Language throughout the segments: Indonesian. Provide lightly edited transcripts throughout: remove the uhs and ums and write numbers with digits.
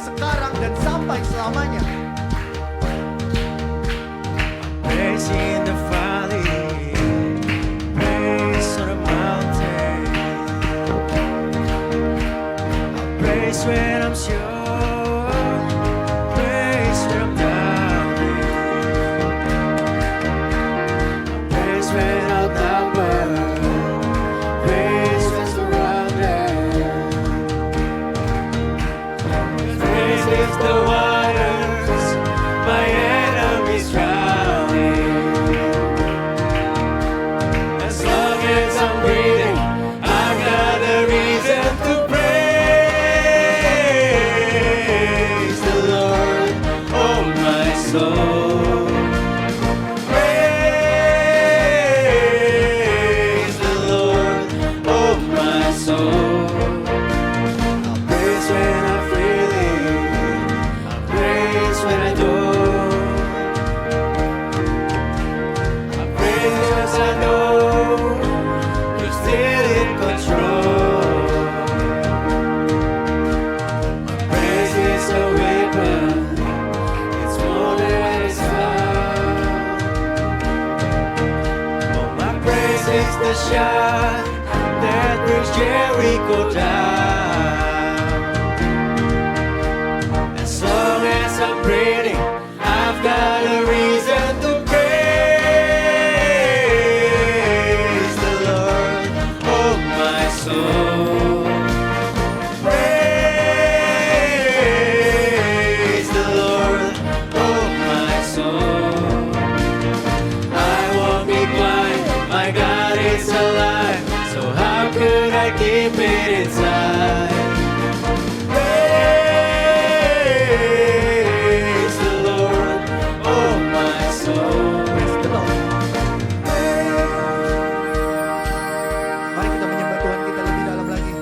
sekarang dan sampai selamanya. Praise in the valley, praise on the mountain. I praise when I'm sure, praise when I'm doubting. I praise when outnumbered, praise when surrounded. Praise is the waters my enemies drowning. As long as I'm breathing, I've got a reason to praise the Lord, oh my soul. Praise the Lord, oh my soul. I'll praise when I'm feeling, I'll praise when I don't. I praise 'cause I know you're still in control. My praise is a weapon, it's more than it's found. Oh, my praise is the shot that brings Jericho down. As long as I'm breathing, I've got a reason to praise the Lord, oh my soul. Praise the Lord, oh my soul. I won't be quiet, my God is alive, so how could I keep it inside? Praise the Lord, oh my soul. Mari kita menyembah Tuhan kita lebih dalam lagi.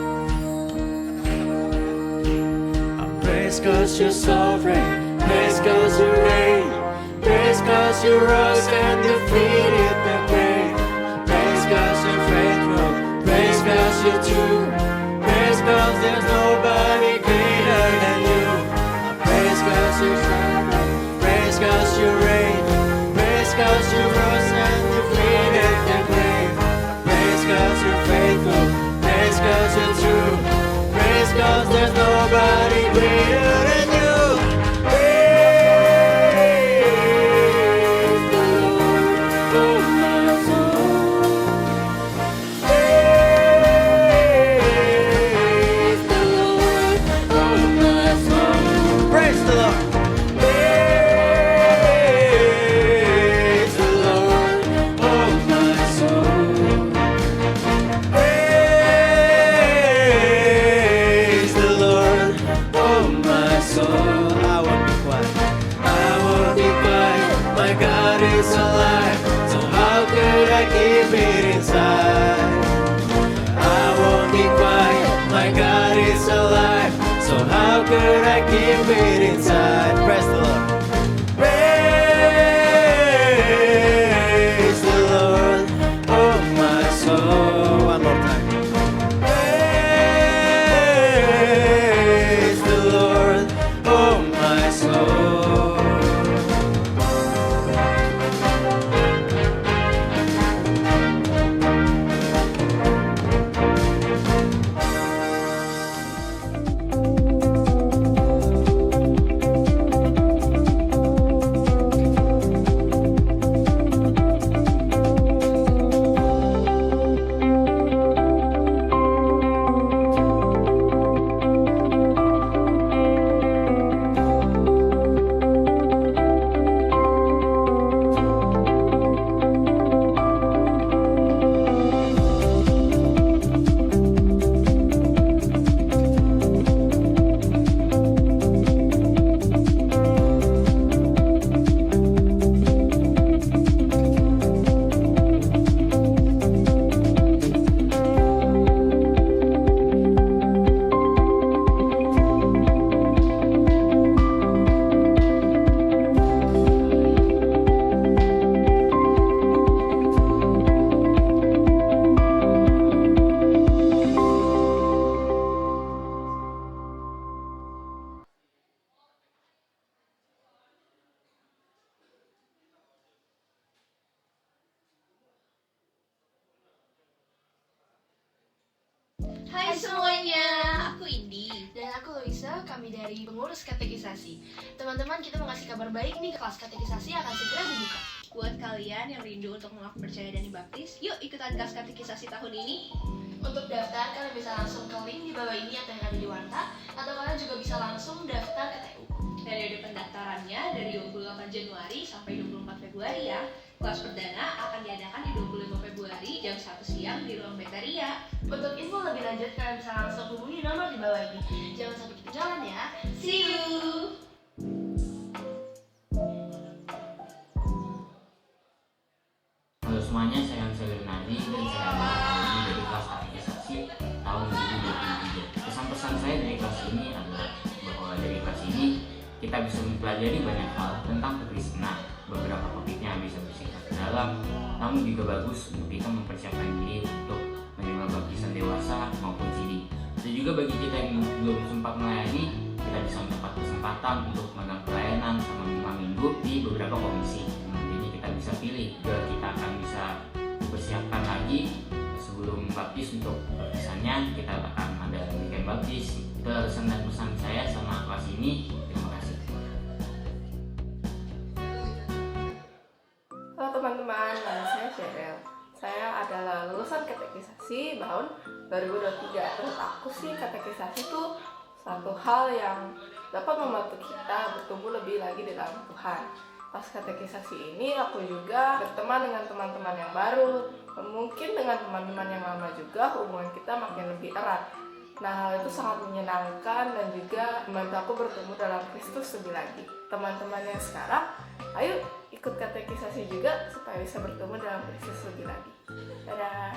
I praise 'cause you're sovereign, praise 'cause you reign, praise 'cause you rose and defeated the grave, praise 'cause you're faithful, praise 'cause you're true, praise 'cause there's nobody greater than you. I praise 'cause you're sovereign, praise 'cause you reign, praise 'cause you rose and defeated the grave, praise 'cause you're faithful, praise 'cause you're true, praise 'cause there's nobody greater than you. Praise the Lord, oh my soul. Praise the Lord, oh my soul. Praise the Lord. Praise the Lord, oh my soul. Praise the Lord, oh my soul. I won't be quiet, I won't be quiet, my God is alive, so how could I keep it inside? I won't be quiet, my God is alive, so how could I keep it inside? Praise the Lord. Praise the Lord, oh my soul. One more time. Praise the Lord, oh my soul. kami dari pengurus katekisasi. Teman-teman, kita mau ngasih kabar baik nih, kelas katekisasi akan segera dibuka. Buat kalian yang rindu untuk mengaku percaya dan dibaptis, yuk ikutan kelas katekisasi tahun ini. Untuk daftar, kalian bisa langsung ke link di bawah ini atau yang ada di warta, atau kalian juga bisa langsung daftar ke TU. Periode pendaftarannya dari 28 Januari sampai 24 Februari ya. Kelas perdana akan diadakan di 25 Februari jam 1 siang di ruang Betaria. Untuk info lebih lanjut, kalian bisa langsung hubungi nomor di bawah ini. Jangan sampai ketinggalan ya. See you! Halo semuanya, saya Ansel Bernardi dan saya adalah dari kelas katekisasi tahun 2023. Pesan-pesan saya dari kelas ini adalah bahwa dari kelas ini kita bisa mempelajari banyak hal tentang kekristenan. Beberapa topiknya bisa bersingkat dalam, namun juga bagus untuk kita mempersiapkan diri untuk menerima baptisan dewasa maupun CD. Dan juga bagi kita yang belum sempat melayani, kita bisa mendapat kesempatan untuk magang pelayanan selama 5 minggu di beberapa komisi. Jadi kita bisa pilih, juga kita akan bisa persiapkan lagi sebelum baptis. Untuk baptisannya kita akan ada weekend baptis. Itu alasan dan pesan saya sama kelas ini. Terima kasih. Halo teman-teman, nama saya Cheryl. Saya adalah lulusan katekisasi tahun 2023. Menurut aku sih katekisasi itu satu hal yang dapat membantu kita bertumbuh lebih lagi di dalam Tuhan. Pas katekisasi ini aku juga berteman dengan teman-teman yang baru. Mungkin dengan teman-teman yang lama juga hubungan kita makin lebih erat. Nah, hal itu sangat menyenangkan dan juga membantu aku bertumbuh dalam Kristus lebih lagi. Teman-teman yang sekarang, ayo ikut katekisasi juga supaya bisa bertumbuh dalam Kristus lebih lagi. Dadah!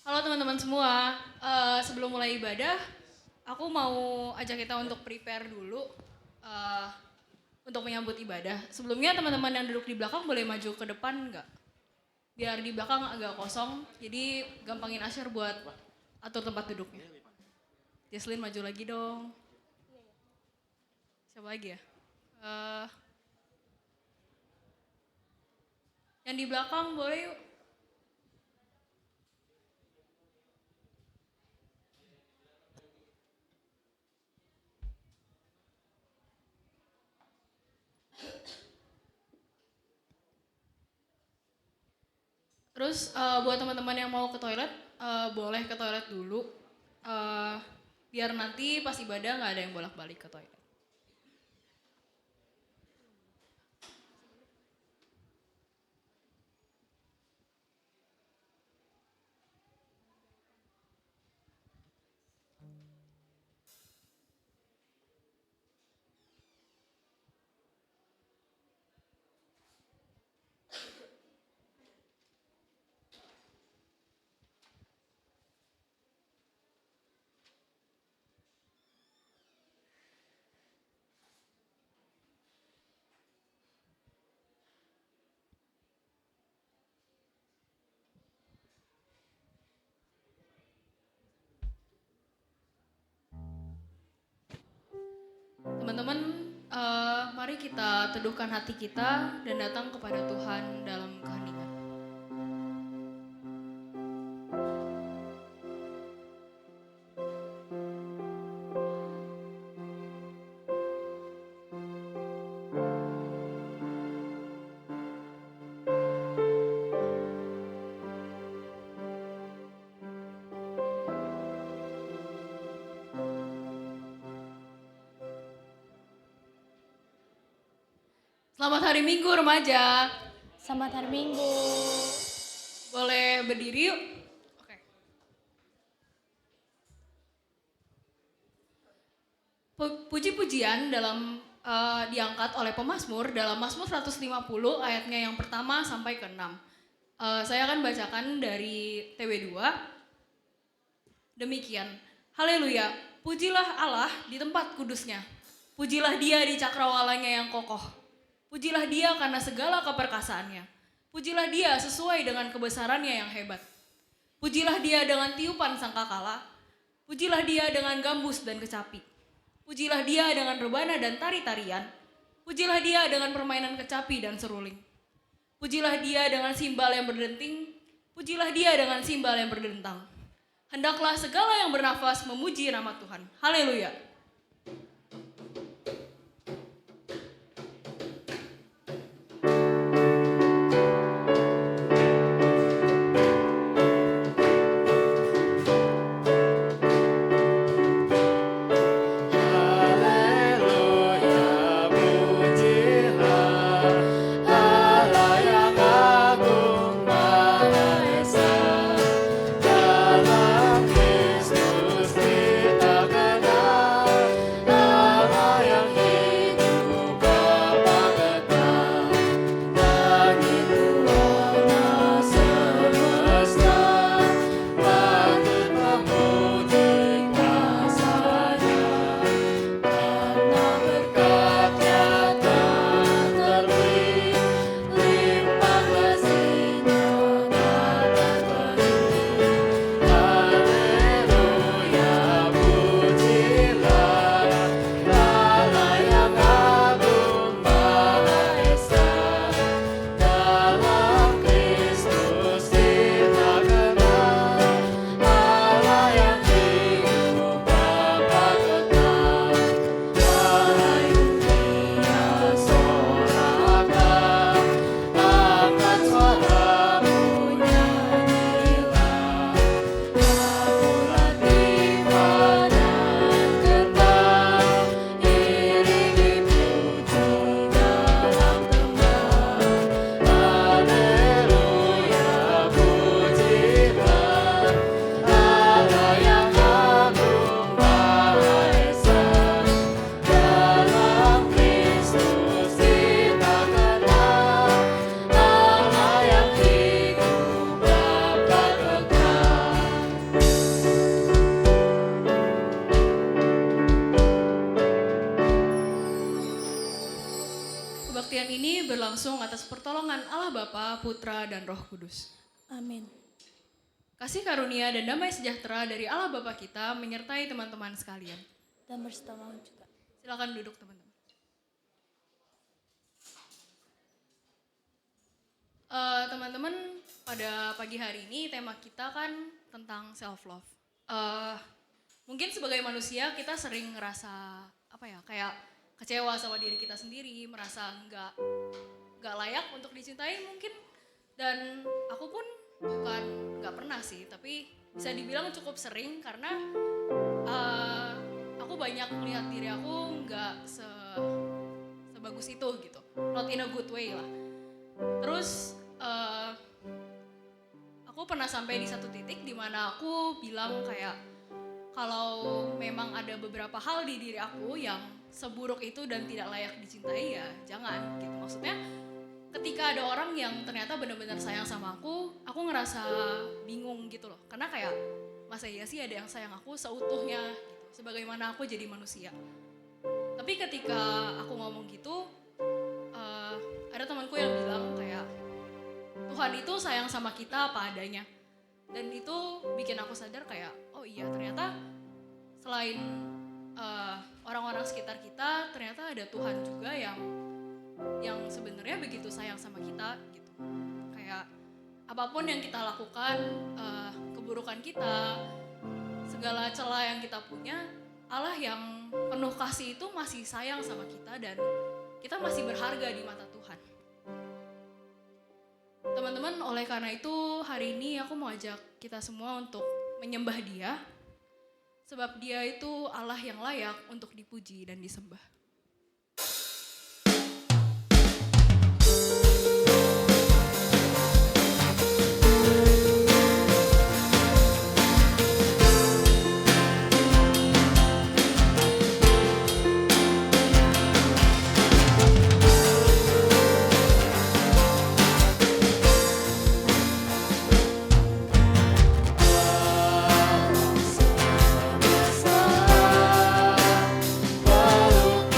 Halo teman-teman semua, sebelum mulai ibadah, aku mau ajak kita untuk prepare dulu untuk menyambut ibadah. Sebelumnya teman-teman yang duduk di belakang boleh maju ke depan nggak? Biar di belakang agak kosong, jadi gampangin Asher buat atur tempat duduknya. Jesslyn maju lagi dong. Siapa lagi ya? Yang di belakang boleh yuk. Terus buat teman-teman yang mau ke toilet, boleh ke toilet dulu. Biar nanti pas ibadah nggak ada yang bolak-balik ke toilet. Teman-teman, mari kita teduhkan hati kita dan datang kepada Tuhan dalam keheningan. Selamat hari Minggu remaja. Selamat hari Minggu. Boleh berdiri yuk? Oke. Puji-pujian dalam diangkat oleh pemazmur dalam Mazmur 150 ayatnya yang pertama sampai ke-6. Saya akan bacakan dari TW2. Demikian. Haleluya. Pujilah Allah di tempat kudusnya. Pujilah Dia di cakrawalanya yang kokoh. Pujilah Dia karena segala keperkasaannya. Pujilah Dia sesuai dengan kebesarannya yang hebat. Pujilah Dia dengan tiupan sangkakala. Pujilah Dia dengan gambus dan kecapi. Pujilah Dia dengan rebana dan tari-tarian. Pujilah Dia dengan permainan kecapi dan seruling. Pujilah Dia dengan simbal yang berdenting. Pujilah Dia dengan simbal yang berdentang. Hendaklah segala yang bernafas memuji nama Tuhan. Haleluya. Dalam Kristus kita kenal. berlangsung atas pertolongan Allah Bapa, Putra, dan Roh Kudus. Amin. Kasih karunia dan damai sejahtera dari Allah Bapa kita menyertai teman-teman sekalian. Dan bersama juga. Silakan duduk teman-teman. Teman-teman, pada pagi hari ini tema kita kan tentang self love. Mungkin sebagai manusia kita sering ngerasa kayak kecewa sama diri kita sendiri, merasa nggak layak untuk dicintai mungkin. Dan aku pun bukan nggak pernah sih, tapi bisa dibilang cukup sering karena aku banyak melihat diri aku nggak sebagus itu gitu, not in a good way lah. Terus aku pernah sampai di satu titik di mana aku bilang kayak kalau memang ada beberapa hal di diri aku yang seburuk itu dan tidak layak dicintai ya jangan gitu. Maksudnya ketika ada orang yang ternyata benar-benar sayang sama aku ngerasa bingung gitu loh. Karena kayak masa iya sih ada yang sayang aku seutuhnya gitu, sebagaimana aku jadi manusia. Tapi ketika aku ngomong gitu, ada temanku yang bilang kayak Tuhan itu sayang sama kita apa adanya. Dan itu bikin aku sadar kayak oh iya ternyata selain orang-orang sekitar kita ternyata ada Tuhan juga yang sebenarnya begitu sayang sama kita gitu. Kayak apapun yang kita lakukan, keburukan kita, segala celah yang kita punya, Allah yang penuh kasih itu masih sayang sama kita dan kita masih berharga di mata Tuhan. Teman-teman, oleh karena itu hari ini aku mau ajak kita semua untuk menyembah Dia. Sebab Dia itu Allah yang layak untuk dipuji dan disembah. Peluk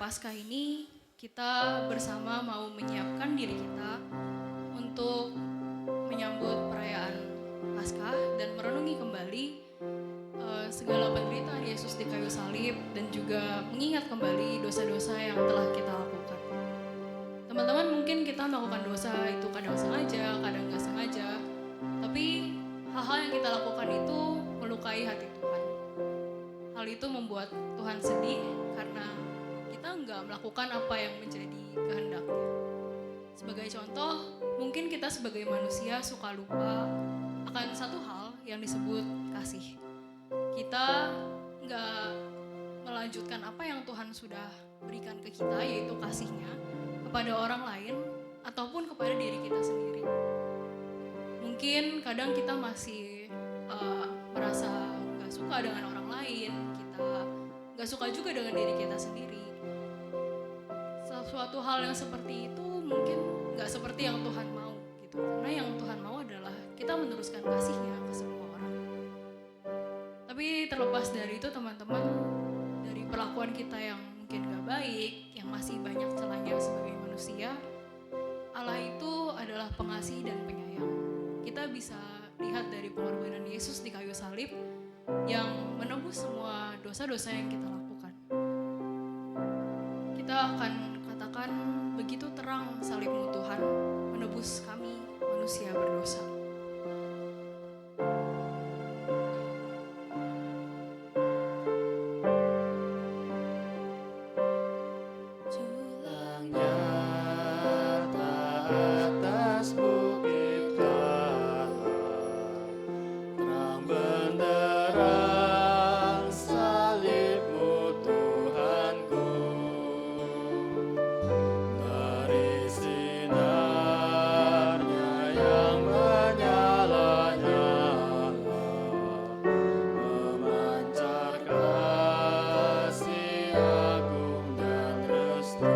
Paskah ini kita bersama mau menyiapkan diri kita untuk menyambut perayaan Paskah dan merenungi kembali segala penderitaan Yesus di kayu salib dan juga mengingat kembali dosa-dosa yang telah kita lakukan. Teman-teman, mungkin kita melakukan dosa itu kadang sengaja, kadang nggak sengaja, tapi hal-hal yang kita lakukan itu melukai hati Tuhan. Hal itu membuat Tuhan sedih karena kita nggak melakukan apa yang menjadi kehendaknya. Sebagai contoh, mungkin kita sebagai manusia suka lupa akan satu hal yang disebut kasih. Kita nggak melanjutkan apa yang Tuhan sudah berikan ke kita, yaitu kasih-Nya kepada orang lain ataupun kepada diri kita sendiri. Mungkin kadang kita masih merasa nggak suka dengan orang lain, kita nggak suka juga dengan diri kita sendiri. Sesuatu hal yang seperti itu mungkin nggak seperti yang Tuhan mau gitu. Karena yang Tuhan mau adalah kita meneruskan kasih-Nya ke semua orang. Tapi terlepas dari itu teman-teman, dari perlakuan kita yang mungkin gak baik, yang masih banyak celahnya sebagai manusia, Allah itu adalah pengasih dan penyayang. Kita bisa lihat dari pengorbanan Yesus di kayu salib yang menebus semua dosa-dosa yang kita lakukan. Kita akan katakan begitu terang salib-Mu Tuhan menebus kami manusia berdosa. Atas bukit Karmel, terang benderang salib-Mu Tuhanku, dari sinarnya yang menyala-nyala, memancar kasih agung dan restu.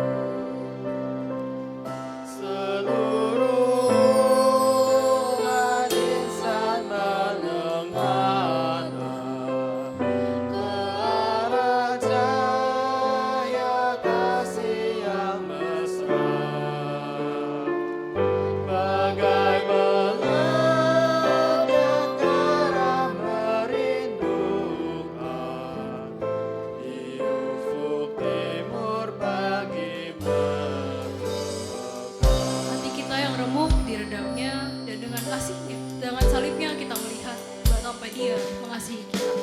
Hati kita yang remuk diredamnya, dan dengan kasih-Nya, dengan salibnya kita melihat betapa Dia mengasihi kita.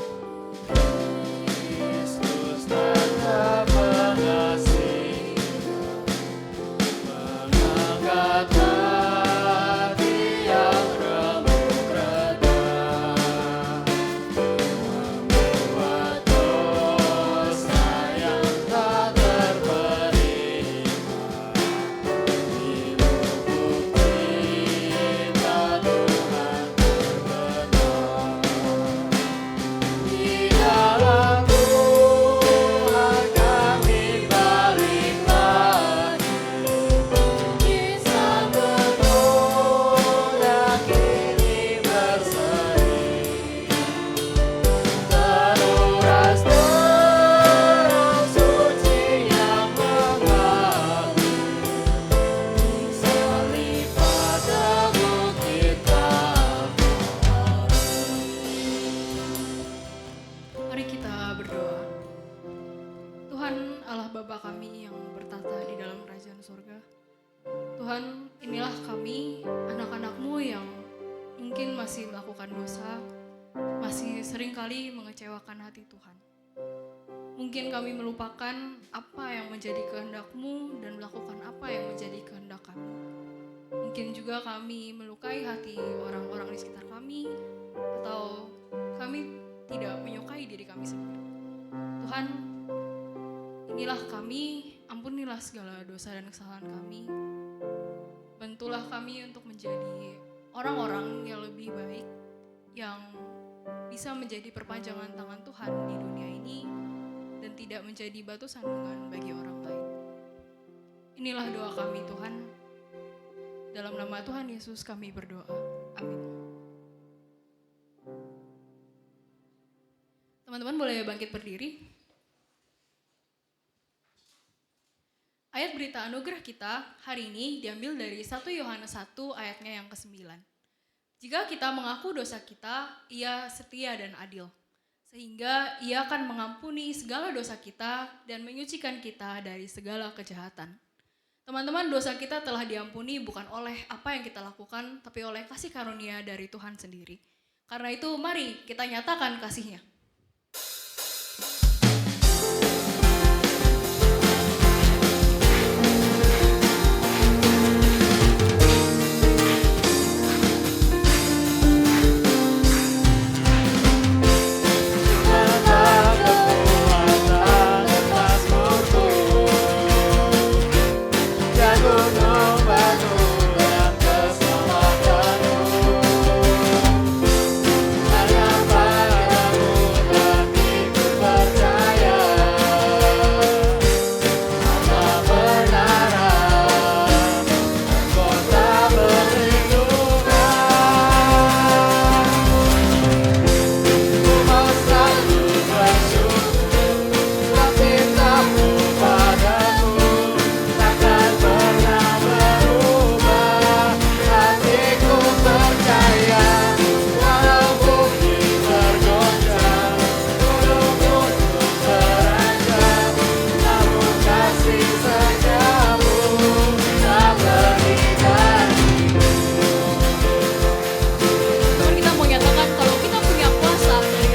Yesus tanda pengasih, mengangkat hati yang remuk redam, membuat dosa yang tak terperima, diluput cinta Tuhan terbenam. Di dalam Tuhan kami balik lagi, kisah betul dan kini berseri, teruras terang suci yang mengalir, salib pada bukit Mari kita berdoa. Tuhan Allah Bapa kami yang bertata di dalam kerajaan surga. Tuhan, inilah kami, anak-anak-Mu yang mungkin masih melakukan dosa, masih seringkali mengecewakan hati Tuhan. Mungkin kami melupakan apa yang menjadi kehendak-Mu dan melakukan apa yang menjadi kehendak kami. Mungkin juga kami melukai hati orang-orang di sekitar kami, atau kami tidak menyukai diri kami sendiri. Tuhan, inilah kami, ampunilah segala dosa dan kesalahan kami. Bantulah kami untuk menjadi orang-orang yang lebih baik, yang bisa menjadi perpanjangan tangan Tuhan di dunia ini, dan tidak menjadi batu sandungan bagi orang lain. Inilah doa kami Tuhan. Dalam nama Tuhan Yesus kami berdoa. Amin. Teman-teman boleh bangkit berdiri. cerita anugerah kita hari ini diambil dari 1 Yohanes 1 ayatnya yang ke-9. Jika kita mengaku dosa kita, Ia setia dan adil, sehingga Ia akan mengampuni segala dosa kita dan menyucikan kita dari segala kejahatan. Teman-teman, dosa kita telah diampuni bukan oleh apa yang kita lakukan, tapi oleh kasih karunia dari Tuhan sendiri. Karena itu, mari kita nyatakan kasih-Nya. Kita mau nyatakan kalau kita punya kuasa dari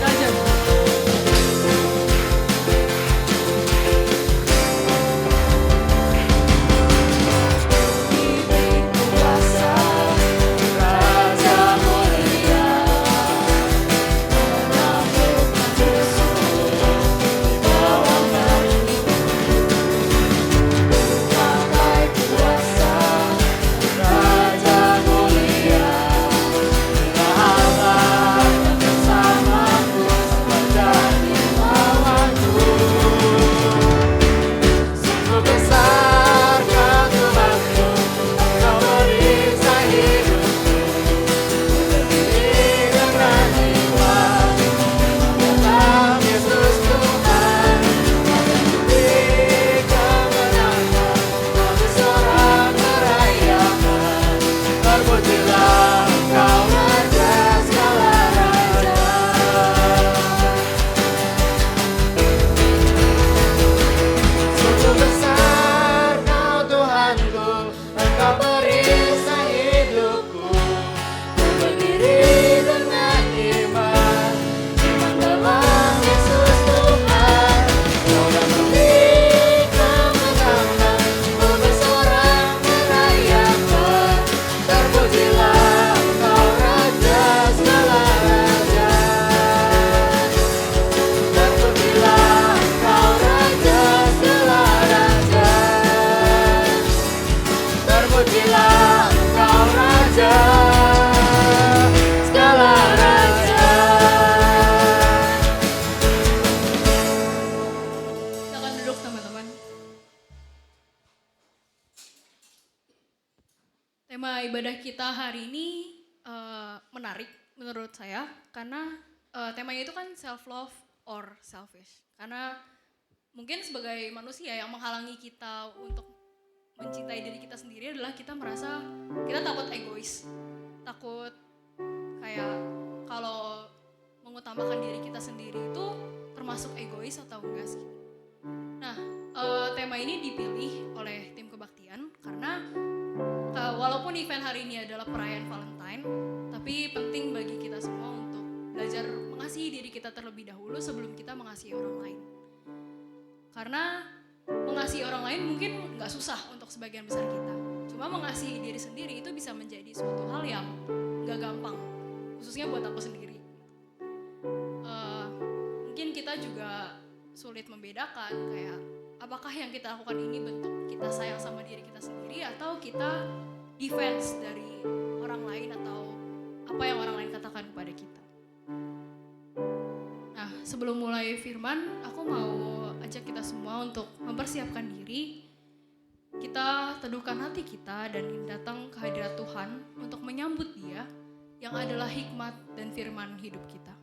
Raja. Silakan duduk teman-teman. Tema ibadah kita hari ini menarik menurut saya karena temanya itu kan self love or selfish. Karena mungkin sebagai manusia yang menghalangi kita untuk mencintai diri kita sendiri adalah kita merasa kita takut egois. Takut kayak kalau mengutamakan diri kita sendiri itu termasuk egois atau enggak sih. Nah, tema ini dipilih oleh tim kebaktian karena walaupun event hari ini adalah perayaan Valentine, tapi penting bagi kita semua untuk belajar mengasihi diri kita terlebih dahulu sebelum kita mengasihi orang lain. Karena mengasihi orang lain mungkin nggak susah untuk sebagian besar kita. Cuma mengasihi diri sendiri itu bisa menjadi suatu hal yang nggak gampang, khususnya buat aku sendiri. Mungkin kita juga sulit membedakan kayak apakah yang kita lakukan ini bentuk kita sayang sama diri kita sendiri atau kita defense dari orang lain atau apa yang orang lain katakan kepada kita. Nah, sebelum mulai firman, aku mau ajak kita semua untuk mempersiapkan diri. Kita teduhkan hati kita dan datang ke hadirat Tuhan untuk menyambut Dia yang adalah hikmat dan firman hidup kita.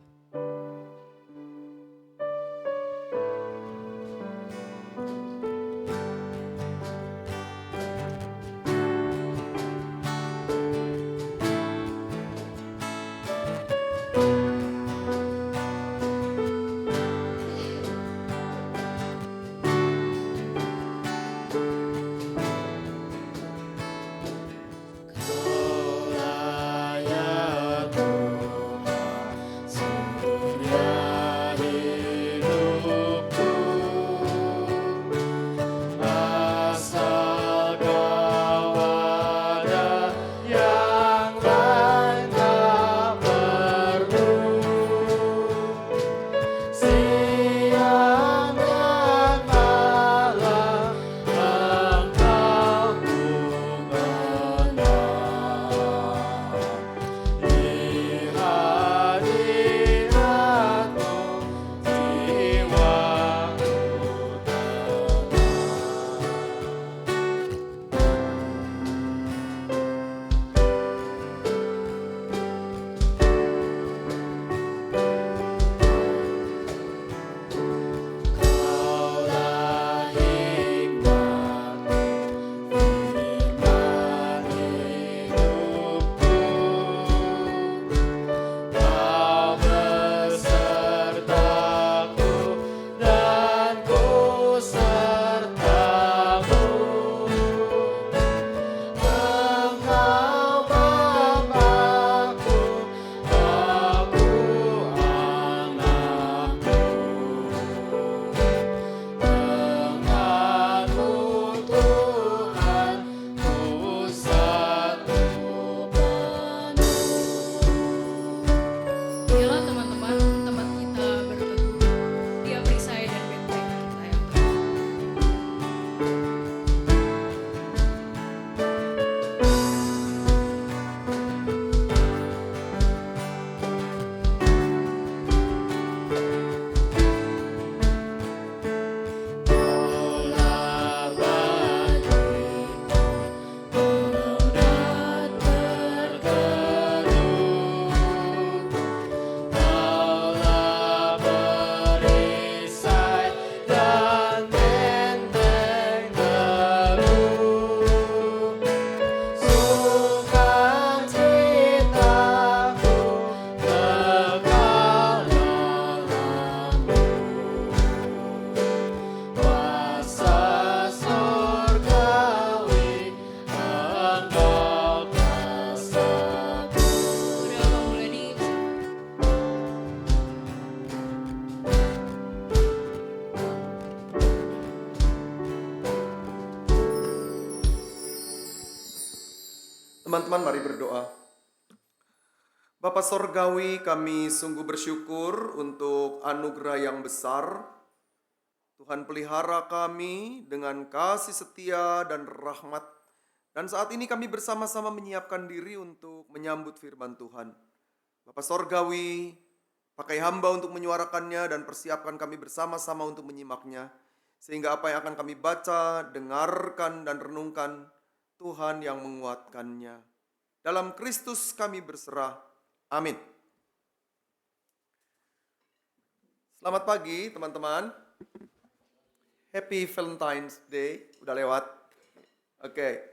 Teman-teman mari berdoa. Bapa Sorgawi, kami sungguh bersyukur untuk anugerah yang besar. Tuhan pelihara kami dengan kasih setia dan rahmat. Dan saat ini kami bersama-sama menyiapkan diri untuk menyambut firman Tuhan. Bapa Sorgawi, pakai hamba untuk menyuarakannya dan persiapkan kami bersama-sama untuk menyimaknya. Sehingga apa yang akan kami baca, dengarkan, dan renungkan, Tuhan yang menguatkannya. Dalam Kristus kami berserah. Amin. Selamat pagi teman-teman. Happy Valentine's Day. Udah lewat. Oke.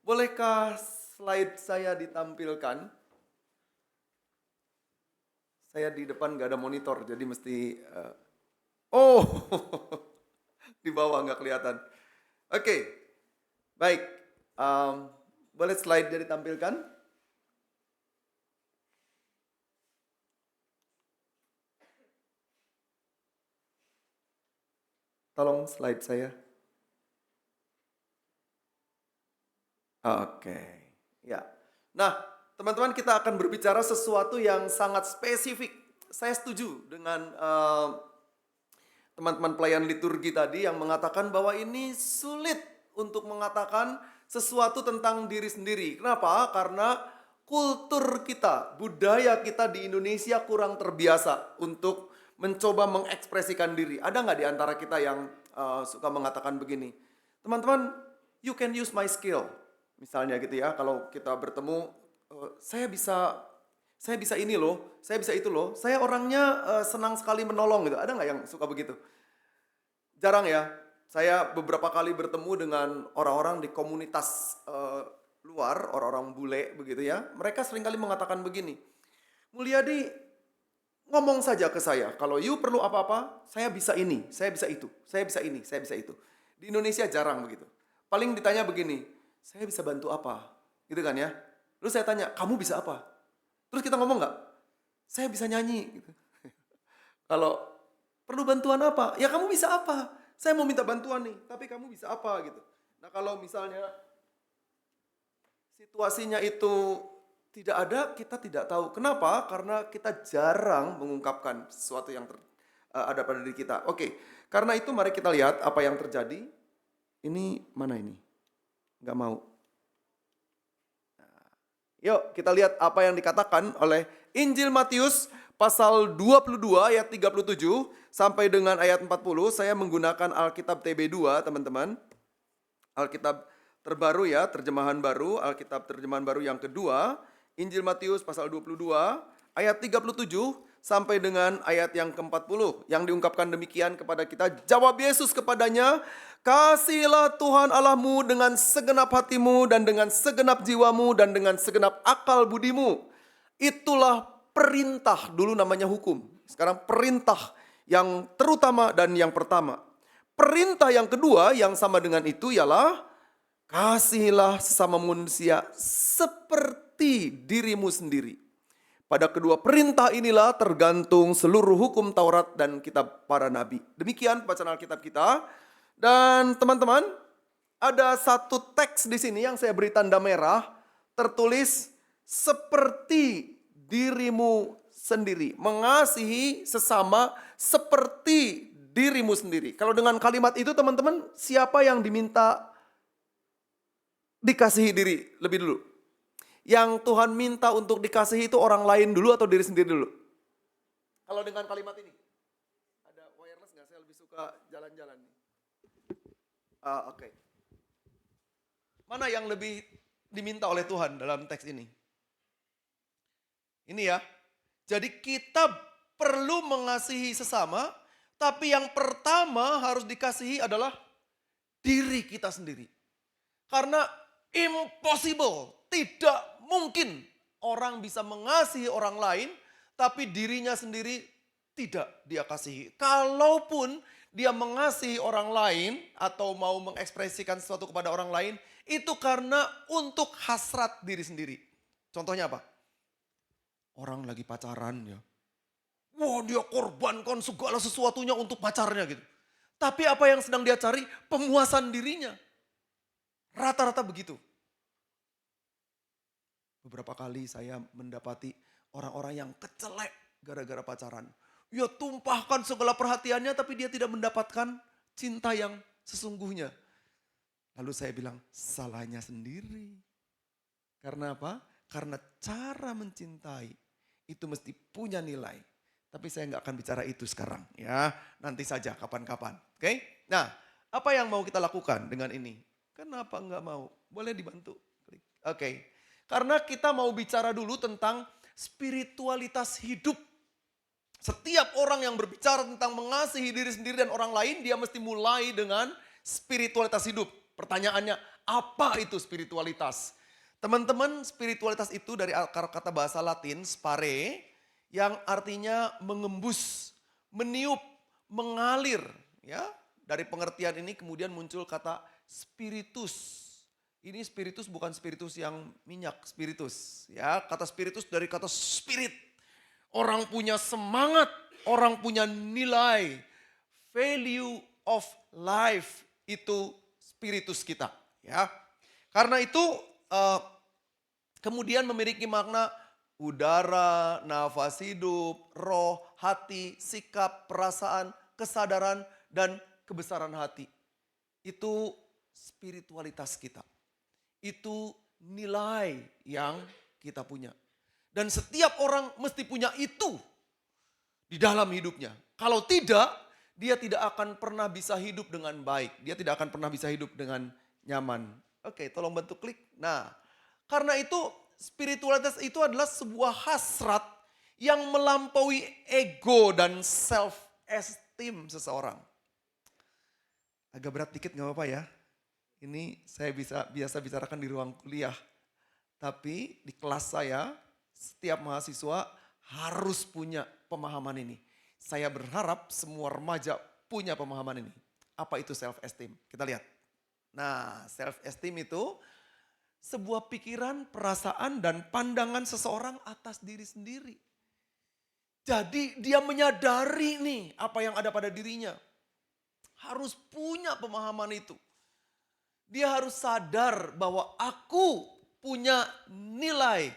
Bolehkah slide saya ditampilkan? Saya di depan gak ada monitor, jadi mesti... di bawah nggak kelihatan. Oke, baik. Boleh slide jadi ditampilkan? Tolong slide saya. Oke, ya. Nah, teman-teman kita akan berbicara sesuatu yang sangat spesifik. Saya setuju dengan teman-teman pelayan liturgi tadi yang mengatakan bahwa ini sulit untuk mengatakan sesuatu tentang diri sendiri. Kenapa? Karena kultur kita, budaya kita di Indonesia kurang terbiasa untuk mencoba mengekspresikan diri. Ada nggak di antara kita yang suka mengatakan begini? Teman-teman, you can use my skill. Misalnya gitu ya, kalau kita bertemu, saya bisa ini loh, saya bisa itu loh. Saya orangnya senang sekali menolong gitu. Ada nggak yang suka begitu? Jarang ya. Saya beberapa kali bertemu dengan orang-orang di komunitas luar, orang-orang bule begitu ya. Mereka seringkali mengatakan begini, Mulyadi, ngomong saja ke saya, kalau you perlu apa-apa, saya bisa ini, saya bisa itu, saya bisa ini, saya bisa itu. Di Indonesia jarang begitu. Paling ditanya begini, saya bisa bantu apa? Gitu kan ya. Lalu saya tanya, kamu bisa apa? Terus kita ngomong nggak? Saya bisa nyanyi. Gitu. Kalau perlu bantuan apa? Ya kamu bisa apa? Saya mau minta bantuan nih, tapi kamu bisa apa gitu. Nah kalau misalnya situasinya itu tidak ada, kita tidak tahu. Kenapa? Karena kita jarang mengungkapkan sesuatu yang ada pada diri kita. Oke, karena itu mari kita lihat apa yang terjadi. Ini mana ini? Nggak mau. Nah, yuk kita lihat apa yang dikatakan oleh Injil Matius pasal 22 ayat 37 sampai dengan ayat 40. Saya menggunakan Alkitab TB2 teman-teman. Alkitab terbaru ya, terjemahan baru. Alkitab terjemahan baru yang kedua. Injil Matius pasal 22 ayat 37 sampai dengan ayat yang ke-40 yang diungkapkan demikian kepada kita. Jawab Yesus kepadanya, kasihilah Tuhan Allahmu dengan segenap hatimu dan dengan segenap jiwamu dan dengan segenap akal budimu. Itulah perintah, dulu namanya hukum. Sekarang perintah yang terutama dan yang pertama. Perintah yang kedua yang sama dengan itu ialah kasihilah sesama manusia seperti dirimu sendiri. Pada kedua perintah inilah tergantung seluruh hukum Taurat dan kitab para nabi. Demikian bacaan Alkitab kita. Dan teman-teman, ada satu teks di sini yang saya beri tanda merah, tertulis seperti dirimu sendiri. Mengasihi sesama seperti dirimu sendiri. Kalau dengan kalimat itu teman-teman, siapa yang diminta dikasihi diri lebih dulu? Yang Tuhan minta untuk dikasihi itu orang lain dulu atau diri sendiri dulu? Kalau dengan kalimat ini. Ada wireless nggak? Saya lebih suka jalan-jalan. Oke. Mana yang lebih diminta oleh Tuhan dalam teks ini? Ini ya. Jadi kita perlu mengasihi sesama, tapi yang pertama harus dikasihi adalah diri kita sendiri. Karena impossible, tidak mungkin orang bisa mengasihi orang lain, tapi dirinya sendiri tidak dia kasihi. Kalaupun dia mengasihi orang lain atau mau mengekspresikan sesuatu kepada orang lain, itu karena untuk hasrat diri sendiri. Contohnya apa? Orang lagi pacaran ya. Wah, dia korbankan segala sesuatunya untuk pacarnya gitu. Tapi apa yang sedang dia cari? Pemuasan dirinya. Rata-rata begitu. Beberapa kali saya mendapati orang-orang yang kecelek gara-gara pacaran. Ya tumpahkan segala perhatiannya tapi dia tidak mendapatkan cinta yang sesungguhnya. Lalu saya bilang, salahnya sendiri. Karena apa? Karena cara mencintai itu mesti punya nilai. Tapi saya nggak akan bicara itu sekarang ya. Nanti saja kapan-kapan. Oke? Nah, apa yang mau kita lakukan dengan ini? Kenapa nggak mau? Boleh dibantu. Klik. Oke. Karena kita mau bicara dulu tentang spiritualitas hidup. Setiap orang yang berbicara tentang mengasihi diri sendiri dan orang lain, dia mesti mulai dengan spiritualitas hidup. Pertanyaannya, apa itu spiritualitas? Teman-teman, spiritualitas itu dari akar kata bahasa Latin, spare, yang artinya mengembus, meniup, mengalir. Ya, dari pengertian ini kemudian muncul kata spiritus. Ini spiritus bukan spiritus yang minyak, spiritus. Ya, kata spiritus dari kata spirit. Orang punya semangat, orang punya nilai, value of life itu spiritus kita. Ya, karena itu kemudian memiliki makna udara, nafas hidup, roh, hati, sikap, perasaan, kesadaran, dan kebesaran hati. Itu spiritualitas kita. Itu nilai yang kita punya. Dan setiap orang mesti punya itu di dalam hidupnya. Kalau tidak, dia tidak akan pernah bisa hidup dengan baik. Dia tidak akan pernah bisa hidup dengan nyaman. Oke, tolong bantu klik. Nah, karena itu spiritualitas itu adalah sebuah hasrat yang melampaui ego dan self-esteem seseorang. Agak berat dikit gak apa-apa ya. Ini saya biasa bicarakan di ruang kuliah. Tapi di kelas saya, setiap mahasiswa harus punya pemahaman ini. Saya berharap semua remaja punya pemahaman ini. Apa itu self-esteem? Kita lihat. Nah, self-esteem itu sebuah pikiran, perasaan, dan pandangan seseorang atas diri sendiri. Jadi dia menyadari nih apa yang ada pada dirinya. Harus punya pemahaman itu. Dia harus sadar bahwa aku punya nilai.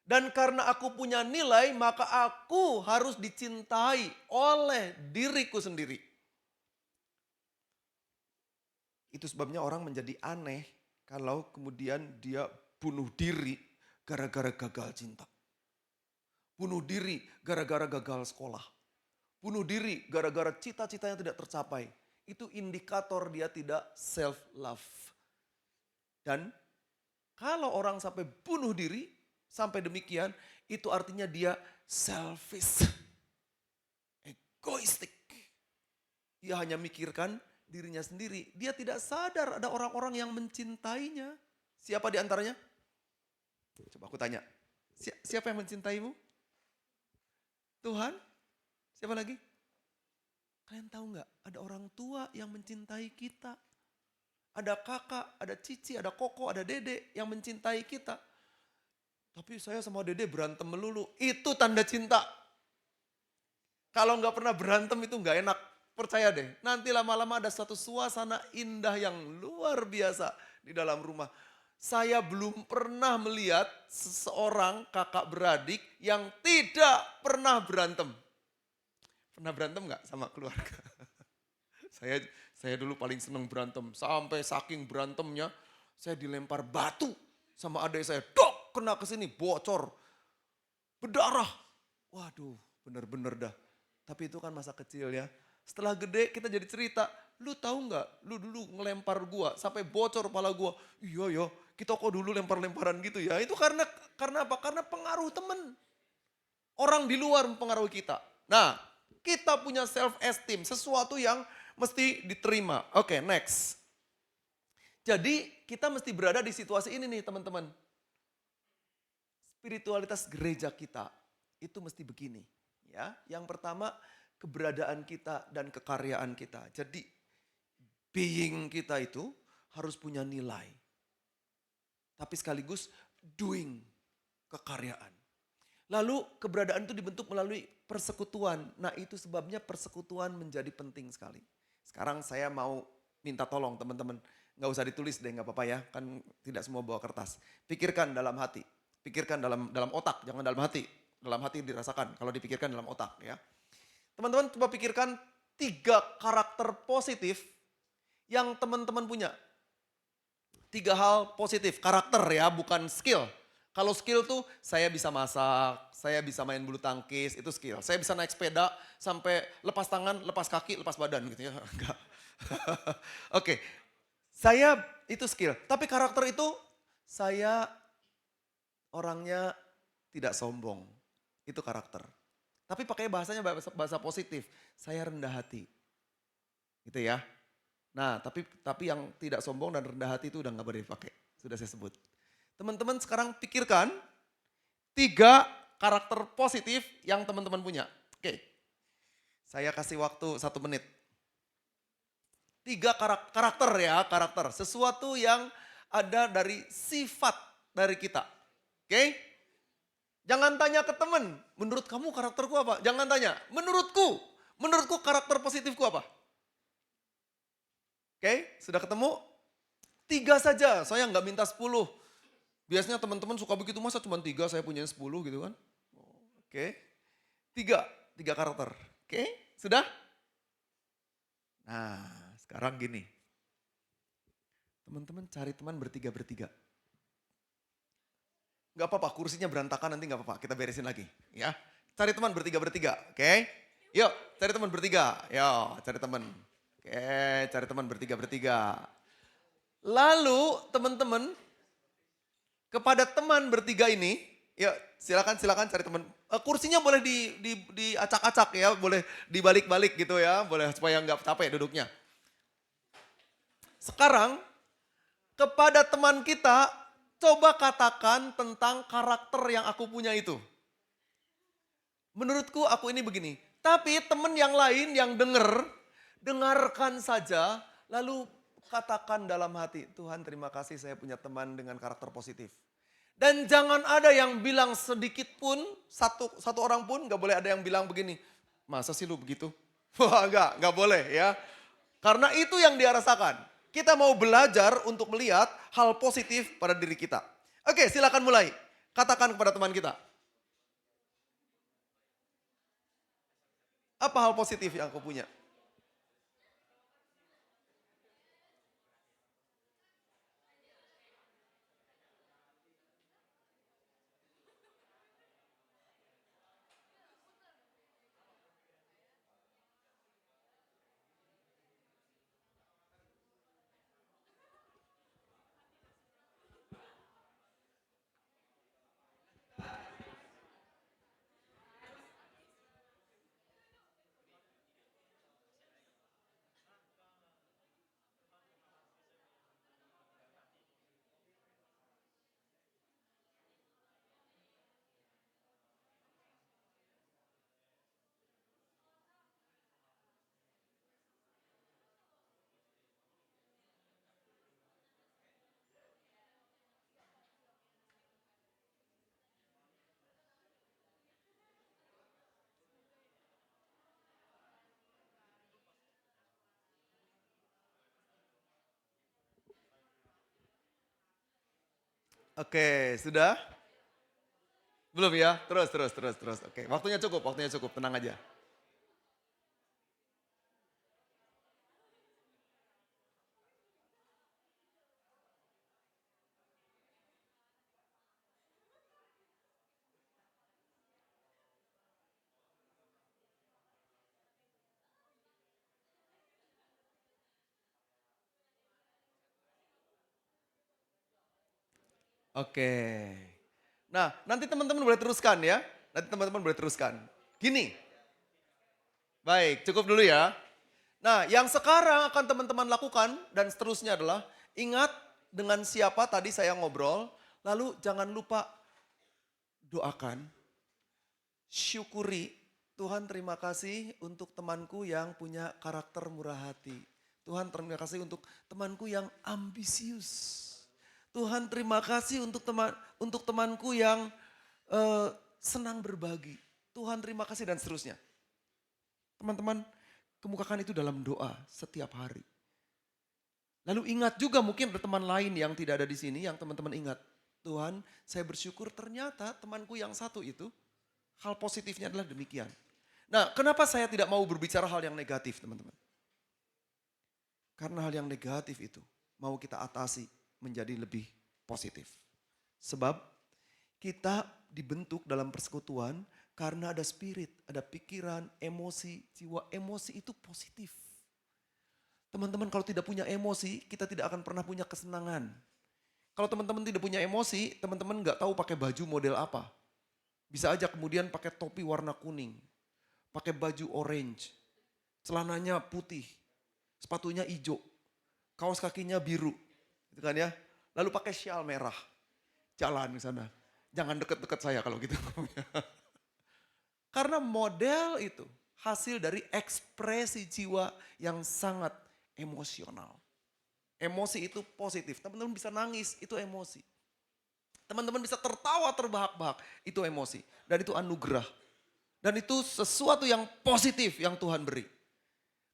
Dan karena aku punya nilai, maka aku harus dicintai oleh diriku sendiri. Itu sebabnya orang menjadi aneh kalau kemudian dia bunuh diri gara-gara gagal cinta. Bunuh diri gara-gara gagal sekolah. Bunuh diri gara-gara cita-citanya tidak tercapai. Itu indikator dia tidak self-love. Dan kalau orang sampai bunuh diri, sampai demikian, itu artinya dia selfish, egoistik. Dia hanya mikirkan dirinya sendiri. Dia tidak sadar ada orang-orang yang mencintainya. Siapa di antaranya? Coba aku tanya. Siapa yang mencintaimu? Tuhan? Siapa lagi? Kalian tahu nggak? Ada orang tua yang mencintai kita. Ada kakak, ada cici, ada koko, ada dede yang mencintai kita. Tapi saya sama dede berantem melulu. Itu tanda cinta. Kalau nggak pernah berantem itu nggak enak. Percaya deh, nanti lama-lama ada satu suasana indah yang luar biasa di dalam rumah. Saya belum pernah melihat seseorang kakak beradik yang tidak pernah berantem. Pernah berantem nggak sama keluarga? Saya dulu paling seneng berantem. Sampai saking berantemnya, saya dilempar batu sama adik saya. Dok! Kena ke sini, bocor, berdarah. Waduh, bener-bener dah. Tapi itu kan masa kecil ya. Setelah gede kita jadi cerita, lu tahu nggak? Lu dulu ngelempar gua sampai bocor kepala gua. Iya ya, kita kok dulu lempar-lemparan gitu ya. Itu karena apa? Karena pengaruh temen. Orang di luar mempengaruhi kita. Nah, kita punya self-esteem, sesuatu yang mesti diterima. Oke, next. Jadi kita mesti berada di situasi ini nih teman-teman. Spiritualitas gereja kita itu mesti begini, ya. Yang pertama, keberadaan kita dan kekaryaan kita. Jadi being kita itu harus punya nilai. Tapi sekaligus doing, kekaryaan. Lalu keberadaan itu dibentuk melalui persekutuan. Nah, itu sebabnya persekutuan menjadi penting sekali. Sekarang saya mau minta tolong teman-teman. Nggak usah ditulis deh, nggak apa-apa ya. Kan tidak semua bawa kertas. Pikirkan dalam hati. Pikirkan dalam otak, jangan dalam hati. Dalam hati dirasakan, kalau dipikirkan dalam otak ya. Teman-teman coba pikirkan 3 karakter positif yang teman-teman punya. 3 hal positif, karakter ya, bukan skill. Kalau skill tuh saya bisa masak, saya bisa main bulu tangkis, itu skill. Saya bisa naik sepeda sampai lepas tangan, lepas kaki, lepas badan gitu ya. Enggak. Oke, saya itu skill. Tapi karakter itu saya orangnya tidak sombong. Itu karakter. Tapi pakai bahasanya bahasa positif. Saya rendah hati. Gitu ya. Nah, tapi yang tidak sombong dan rendah hati itu udah nggak boleh dipakai. Sudah saya sebut. Teman-teman sekarang pikirkan 3 karakter positif yang teman-teman punya. Oke, saya kasih waktu 1 menit. 3 karakter ya, karakter. Sesuatu yang ada dari sifat dari kita. Oke? Jangan tanya ke teman, menurut kamu karakterku apa? Jangan tanya, menurutku karakter positifku apa? Oke, sudah ketemu? 3 saja, saya nggak minta 10. Biasanya teman-teman suka begitu, masa cuma 3 saya punya 10 gitu kan. Oke, 3 karakter. Oke, sudah? Nah, sekarang gini. Teman-teman cari teman bertiga. Gak apa-apa, kursinya berantakan nanti gak apa-apa, kita beresin lagi. Ya, cari teman bertiga, oke? Yuk, cari teman bertiga. Yuk, cari teman. Oke, cari teman bertiga. Lalu teman-teman, kepada teman bertiga ini, ya silakan cari teman. Kursinya boleh diacak-acak ya, boleh dibalik-balik gitu ya, boleh supaya nggak capek duduknya. Sekarang kepada teman kita, coba katakan tentang karakter yang aku punya itu. Menurutku aku ini begini, tapi teman yang lain yang dengarkan saja, lalu katakan dalam hati, Tuhan terima kasih saya punya teman dengan karakter positif. Dan jangan ada yang bilang sedikit pun, satu orang pun gak boleh ada yang bilang begini, masa sih lu begitu? Wah gak boleh ya. Karena itu yang dia rasakan. Kita mau belajar untuk melihat hal positif pada diri kita. Oke, silakan mulai. Katakan kepada teman kita. Apa hal positif yang kau punya? Oke, sudah? Belum ya? Terus. Oke, waktunya cukup, tenang aja. Oke. Nah, nanti teman-teman boleh teruskan ya. Gini. Baik, cukup dulu ya. Nah, yang sekarang akan teman-teman lakukan dan seterusnya adalah ingat dengan siapa tadi saya ngobrol, lalu jangan lupa doakan, syukuri, Tuhan terima kasih untuk temanku yang punya karakter murah hati. Tuhan terima kasih untuk temanku yang ambisius. Tuhan terima kasih untuk temanku yang senang berbagi. Tuhan terima kasih dan seterusnya. Teman-teman, kemukakan itu dalam doa setiap hari. Lalu ingat juga mungkin ada teman lain yang tidak ada di sini yang teman-teman ingat. Tuhan, saya bersyukur ternyata temanku yang satu itu, hal positifnya adalah demikian. Nah, kenapa saya tidak mau berbicara hal yang negatif, teman-teman? Karena hal yang negatif itu mau kita atasi menjadi lebih positif. Sebab kita dibentuk dalam persekutuan karena ada spirit, ada pikiran, emosi, jiwa. Emosi itu positif. Teman-teman kalau tidak punya emosi, kita tidak akan pernah punya kesenangan. Kalau teman-teman tidak punya emosi, teman-teman nggak tahu pakai baju model apa. Bisa aja kemudian pakai topi warna kuning, pakai baju orange, celananya putih, sepatunya hijau, kaos kakinya biru, gitu kan ya. Lalu pakai syal merah, jalan ke sana. Jangan deket-deket saya kalau gitu. Karena model itu hasil dari ekspresi jiwa yang sangat emosional. Emosi itu positif. Teman-teman bisa nangis, itu emosi. Teman-teman bisa tertawa terbahak-bahak, itu emosi. Dan itu anugerah. Dan itu sesuatu yang positif yang Tuhan beri.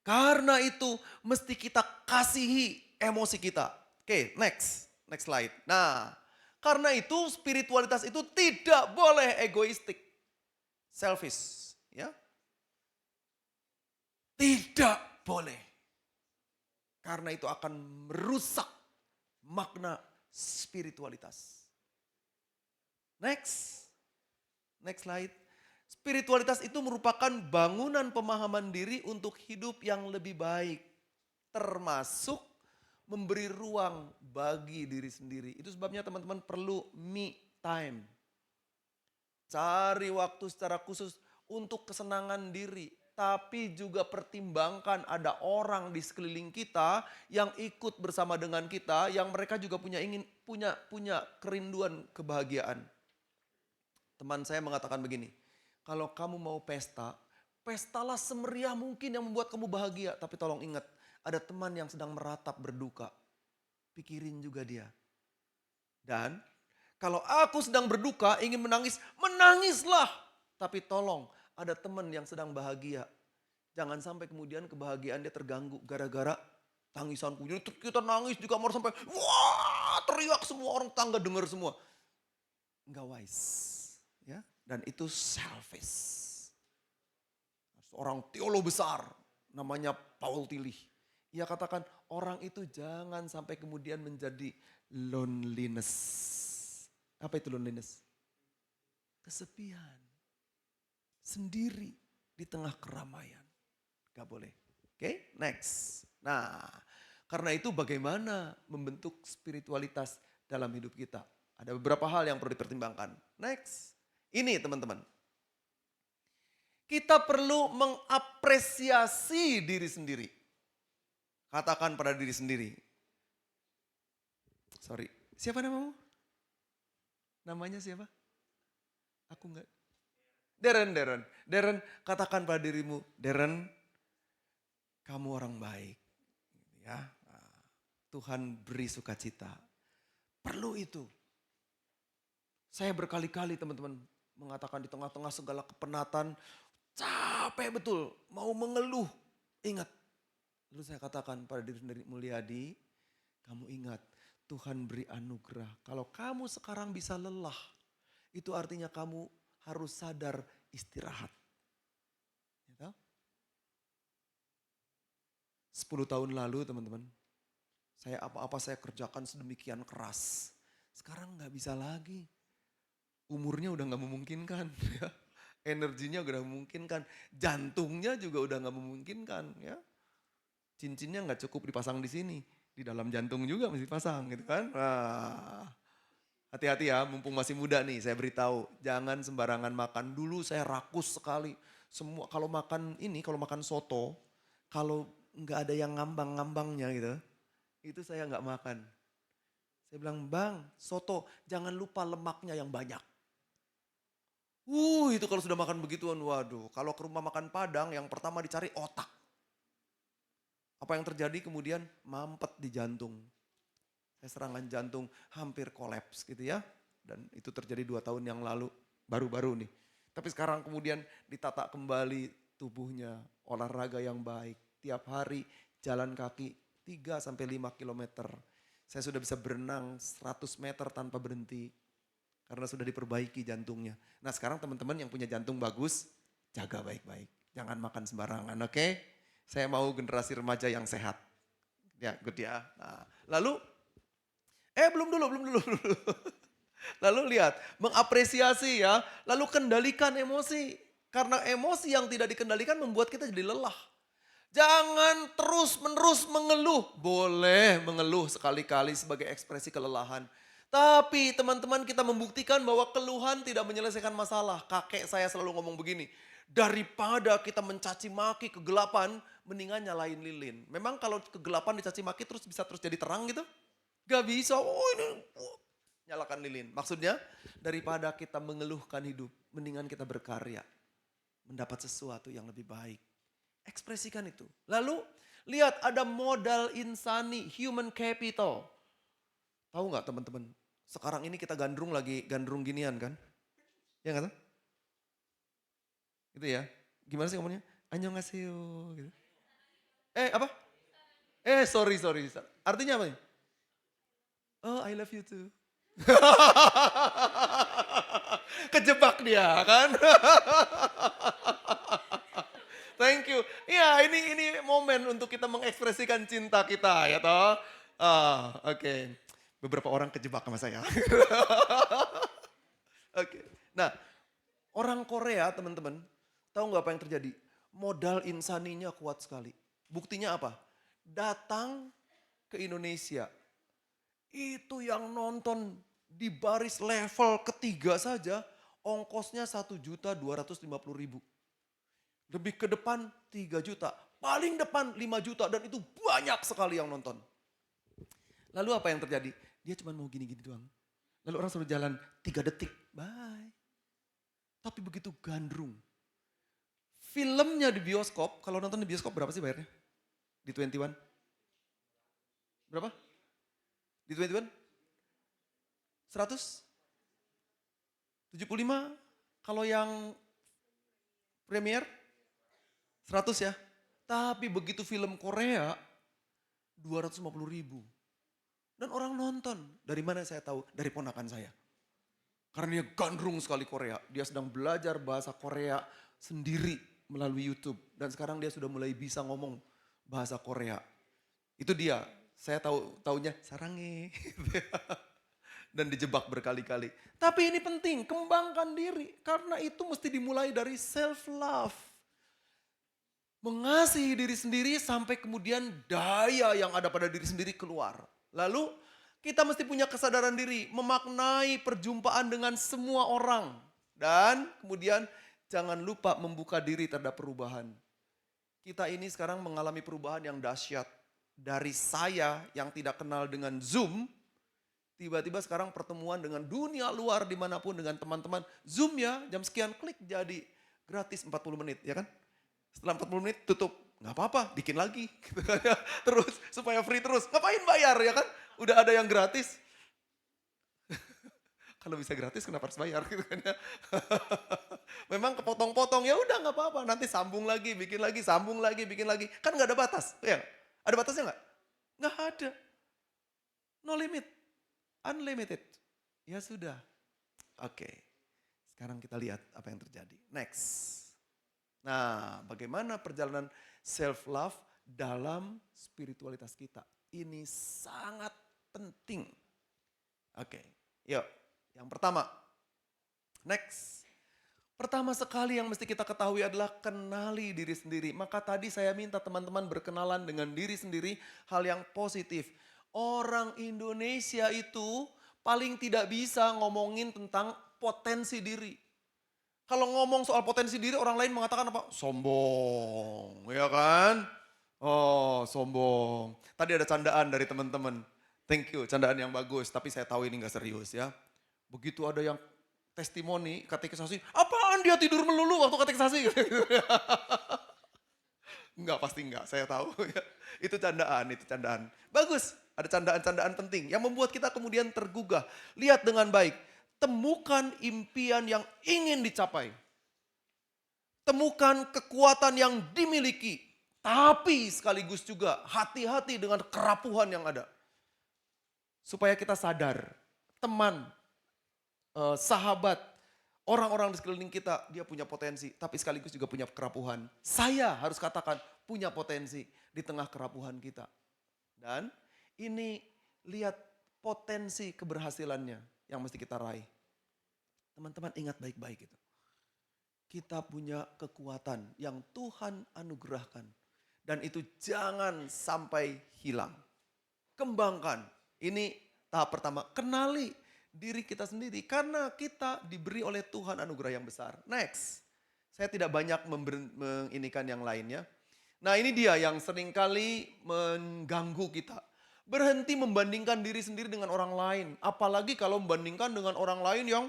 Karena itu mesti kita kasihi emosi kita. Oke, next slide. Nah, karena itu spiritualitas itu tidak boleh egoistik. Selfish, ya. Tidak boleh. Karena itu akan merusak makna spiritualitas. Next slide. Spiritualitas itu merupakan bangunan pemahaman diri untuk hidup yang lebih baik. Termasuk memberi ruang bagi diri sendiri. Itu sebabnya teman-teman perlu me time. Cari waktu secara khusus untuk kesenangan diri. Tapi juga pertimbangkan ada orang di sekeliling kita yang ikut bersama dengan kita, yang mereka juga punya kerinduan kebahagiaan. Teman saya mengatakan begini, kalau kamu mau pesta, pestalah semeriah mungkin yang membuat kamu bahagia. Tapi tolong ingat, ada teman yang sedang meratap berduka. Pikirin juga dia. Dan kalau aku sedang berduka, ingin menangis, menangislah. Tapi tolong, ada teman yang sedang bahagia. Jangan sampai kemudian kebahagiaan dia terganggu gara-gara tangisanku. Jadi kita nangis di kamar sampai wah teriak semua orang tangga dengar semua. Enggak wise. Ya, dan itu selfish. Seorang teolog besar namanya Paul Tillich. Ia katakan orang itu jangan sampai kemudian menjadi loneliness. Apa itu loneliness? Kesepian. Sendiri di tengah keramaian. Gak boleh. Oke, next. Nah, karena itu bagaimana membentuk spiritualitas dalam hidup kita? Ada beberapa hal yang perlu dipertimbangkan. Next. Ini teman-teman. Kita perlu mengapresiasi diri sendiri. Katakan pada diri sendiri. Sorry, siapa namamu? Namanya siapa? Aku enggak. Darren, katakan pada dirimu, Darren, kamu orang baik. Ya, Tuhan beri sukacita. Perlu itu. Saya berkali-kali teman-teman mengatakan di tengah-tengah segala kepenatan, capek betul, mau mengeluh. Ingat, lalu saya katakan pada diri sendiri, Mulyadi, kamu ingat, Tuhan beri anugerah. Kalau kamu sekarang bisa lelah, itu artinya kamu harus sadar istirahat. Ya, 10 tahun lalu teman-teman, saya apa-apa saya kerjakan sedemikian keras. Sekarang gak bisa lagi. Umurnya udah gak memungkinkan. Ya. Energinya udah memungkinkan. Jantungnya juga udah gak memungkinkan. Ya. Cincinnya gak cukup dipasang di sini. Di dalam jantung juga mesti pasang gitu kan. Nah, hati-hati ya, mumpung masih muda nih, saya beritahu, jangan sembarangan makan. Dulu saya rakus sekali. Semua kalau makan soto, kalau nggak ada yang ngambang-ngambangnya gitu, itu saya nggak makan. Saya bilang, Bang, soto jangan lupa lemaknya yang banyak. Itu kalau sudah makan begituan, waduh. Kalau ke rumah makan Padang, yang pertama dicari otak. Apa yang terjadi kemudian mampet di jantung. Saya serangan jantung hampir kolaps gitu ya. Dan itu terjadi 2 tahun yang lalu, baru-baru nih. Tapi sekarang kemudian ditata kembali tubuhnya, olahraga yang baik. Tiap hari jalan kaki 3-5 kilometer. Saya sudah bisa berenang 100 meter tanpa berhenti. Karena sudah diperbaiki jantungnya. Nah sekarang teman-teman yang punya jantung bagus, jaga baik-baik. Jangan makan sembarangan, oke? Saya mau generasi remaja yang sehat. Ya, good ya. Nah, lalu, belum dulu. Lalu lihat, mengapresiasi ya, lalu kendalikan emosi. Karena emosi yang tidak dikendalikan membuat kita jadi lelah. Jangan terus-menerus mengeluh. Boleh mengeluh sekali-kali sebagai ekspresi kelelahan. Tapi teman-teman kita membuktikan bahwa keluhan tidak menyelesaikan masalah. Kakek saya selalu ngomong begini, daripada kita mencaci maki kegelapan, mendingan nyalain lilin. Memang kalau kegelapan dicaci maki terus bisa terus jadi terang gitu? Gak bisa, nyalakan lilin. Maksudnya daripada kita mengeluhkan hidup, mendingan kita berkarya. Mendapat sesuatu yang lebih baik. Ekspresikan itu. Lalu lihat ada modal insani, human capital. Tahu nggak teman-teman? Sekarang ini kita gandrung ginian kan? Ya nggak tahu? Gitu ya. Gimana sih ngomongnya? Annyeonghaseyo gitu. Apa? Sorry. Artinya apa? Oh, I love you too. Kejebak dia kan? Thank you. Ya, ini momen untuk kita mengekspresikan cinta kita ya toh. Oke. Beberapa orang kejebak sama saya. Oke. Nah, orang Korea teman-teman, tahu nggak apa yang terjadi? Modal insaninya kuat sekali. Buktinya apa? Datang ke Indonesia. Itu yang nonton di baris level ketiga saja, ongkosnya 1.250.000. Lebih ke depan 3 juta. Paling depan 5 juta dan itu banyak sekali yang nonton. Lalu apa yang terjadi? Dia cuma mau gini-gini doang. Lalu orang suruh jalan 3 detik. Bye. Tapi begitu gandrung. Filmnya di bioskop, kalau nonton di bioskop berapa sih bayarnya? Di 21? Berapa? Di 21? 100? 75? Kalau yang premier? 100 ya? Tapi begitu film Korea, 250.000. Dan orang nonton. Dari mana saya tahu? Dari ponakan saya. Karena dia gandrung sekali Korea. Dia sedang belajar bahasa Korea sendiri melalui YouTube. Dan sekarang dia sudah mulai bisa ngomong bahasa Korea. Itu dia. Saya taunya sarange. Dan dijebak berkali-kali. Tapi ini penting, kembangkan diri. Karena itu mesti dimulai dari self-love. Mengasihi diri sendiri sampai kemudian daya yang ada pada diri sendiri keluar. Lalu kita mesti punya kesadaran diri, memaknai perjumpaan dengan semua orang. Dan kemudian jangan lupa membuka diri terhadap perubahan. Kita ini sekarang mengalami perubahan yang dahsyat. Dari saya yang tidak kenal dengan Zoom, tiba-tiba sekarang pertemuan dengan dunia luar dimanapun dengan teman-teman. Zoom ya, jam sekian klik jadi gratis 40 menit ya kan. Setelah 40 menit tutup, nggak apa-apa, bikin lagi. Terus, supaya free terus. Ngapain bayar ya kan? Udah ada yang gratis. Kalau bisa gratis kenapa harus bayar gitu kan ya. Memang kepotong-potong, ya udah nggak apa-apa. Nanti sambung lagi, bikin lagi, sambung lagi, bikin lagi. Kan nggak ada batas. Ya, ada batasnya nggak? Nggak ada. No limit. Unlimited. Ya sudah. Oke. Sekarang kita lihat apa yang terjadi. Next. Nah, bagaimana perjalanan self-love dalam spiritualitas kita? Ini sangat penting. Oke, yuk. Yang pertama, next. Pertama sekali yang mesti kita ketahui adalah kenali diri sendiri. Maka tadi saya minta teman-teman berkenalan dengan diri sendiri, hal yang positif. Orang Indonesia itu paling tidak bisa ngomongin tentang potensi diri. Kalau ngomong soal potensi diri, orang lain mengatakan apa? Sombong, ya kan? Oh, sombong. Tadi ada candaan dari teman-teman. Thank you, candaan yang bagus. Tapi saya tahu ini gak serius ya. Begitu ada yang testimoni, katekisasi, apaan dia tidur melulu waktu katekisasi? Enggak, pasti enggak, saya tahu. Itu candaan. Bagus, ada candaan-candaan penting yang membuat kita kemudian tergugah. Lihat dengan baik. Temukan impian yang ingin dicapai. Temukan kekuatan yang dimiliki. Tapi sekaligus juga hati-hati dengan kerapuhan yang ada. supaya kita sadar, teman, sahabat, orang-orang di sekeliling kita, dia punya potensi, tapi sekaligus juga punya kerapuhan. Saya harus katakan punya potensi di tengah kerapuhan kita. Dan ini lihat potensi keberhasilannya yang mesti kita raih. Teman-teman ingat baik-baik itu. Kita punya kekuatan yang Tuhan anugerahkan. Dan itu jangan sampai hilang. Kembangkan. Ini tahap pertama, kenali diri kita sendiri karena kita diberi oleh Tuhan anugerah yang besar. Next, saya tidak banyak menginikan yang lainnya. Nah ini dia yang seringkali mengganggu kita. Berhenti membandingkan diri sendiri dengan orang lain. Apalagi kalau membandingkan dengan orang lain yang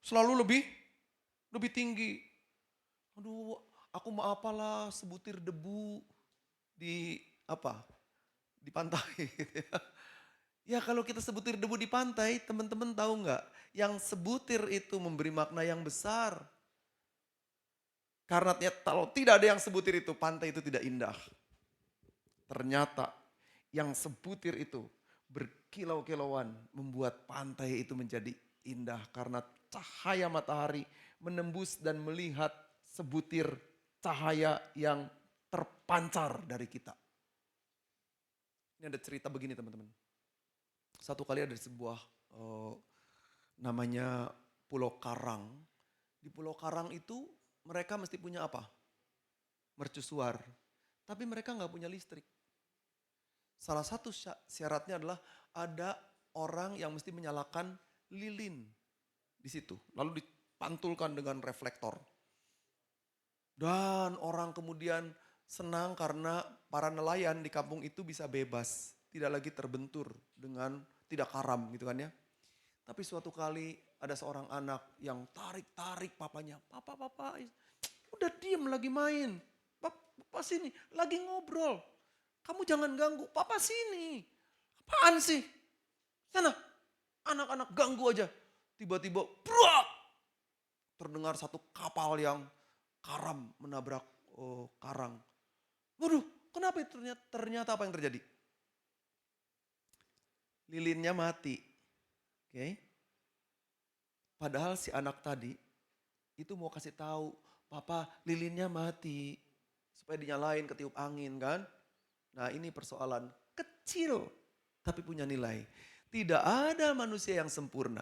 selalu lebih tinggi. Aduh, aku mau apalah sebutir debu di pantai. Ya kalau kita sebutir debu di pantai, teman-teman tahu nggak? Yang sebutir itu memberi makna yang besar. Karena kalau tidak ada yang sebutir itu, pantai itu tidak indah. Ternyata yang sebutir itu berkilau-kilauan membuat pantai itu menjadi indah. Karena cahaya matahari menembus dan melihat sebutir cahaya yang terpancar dari kita. Ini ada cerita begini teman-teman. Satu kali ada sebuah namanya Pulau Karang. Di Pulau Karang itu mereka mesti punya apa? Mercusuar. Tapi mereka nggak punya listrik. Salah satu syaratnya adalah ada orang yang mesti menyalakan lilin di situ. Lalu dipantulkan dengan reflektor. Dan orang kemudian senang karena para nelayan di kampung itu bisa bebas. Tidak lagi terbentur dengan tidak karam gitu kan ya. Tapi suatu kali ada seorang anak yang tarik-tarik papanya. Papa, udah diem lagi main. Papa sini, lagi ngobrol. Kamu jangan ganggu, papa sini. Apaan sih? Sana, anak-anak ganggu aja. Tiba-tiba, brak! Terdengar satu kapal yang karam menabrak karang. Waduh, kenapa itu ternyata apa yang terjadi? Lilinnya mati. Oke. Padahal si anak tadi itu mau kasih tahu, papa lilinnya mati. Supaya dinyalain ketiup angin kan. Nah ini persoalan kecil tapi punya nilai. Tidak ada manusia yang sempurna.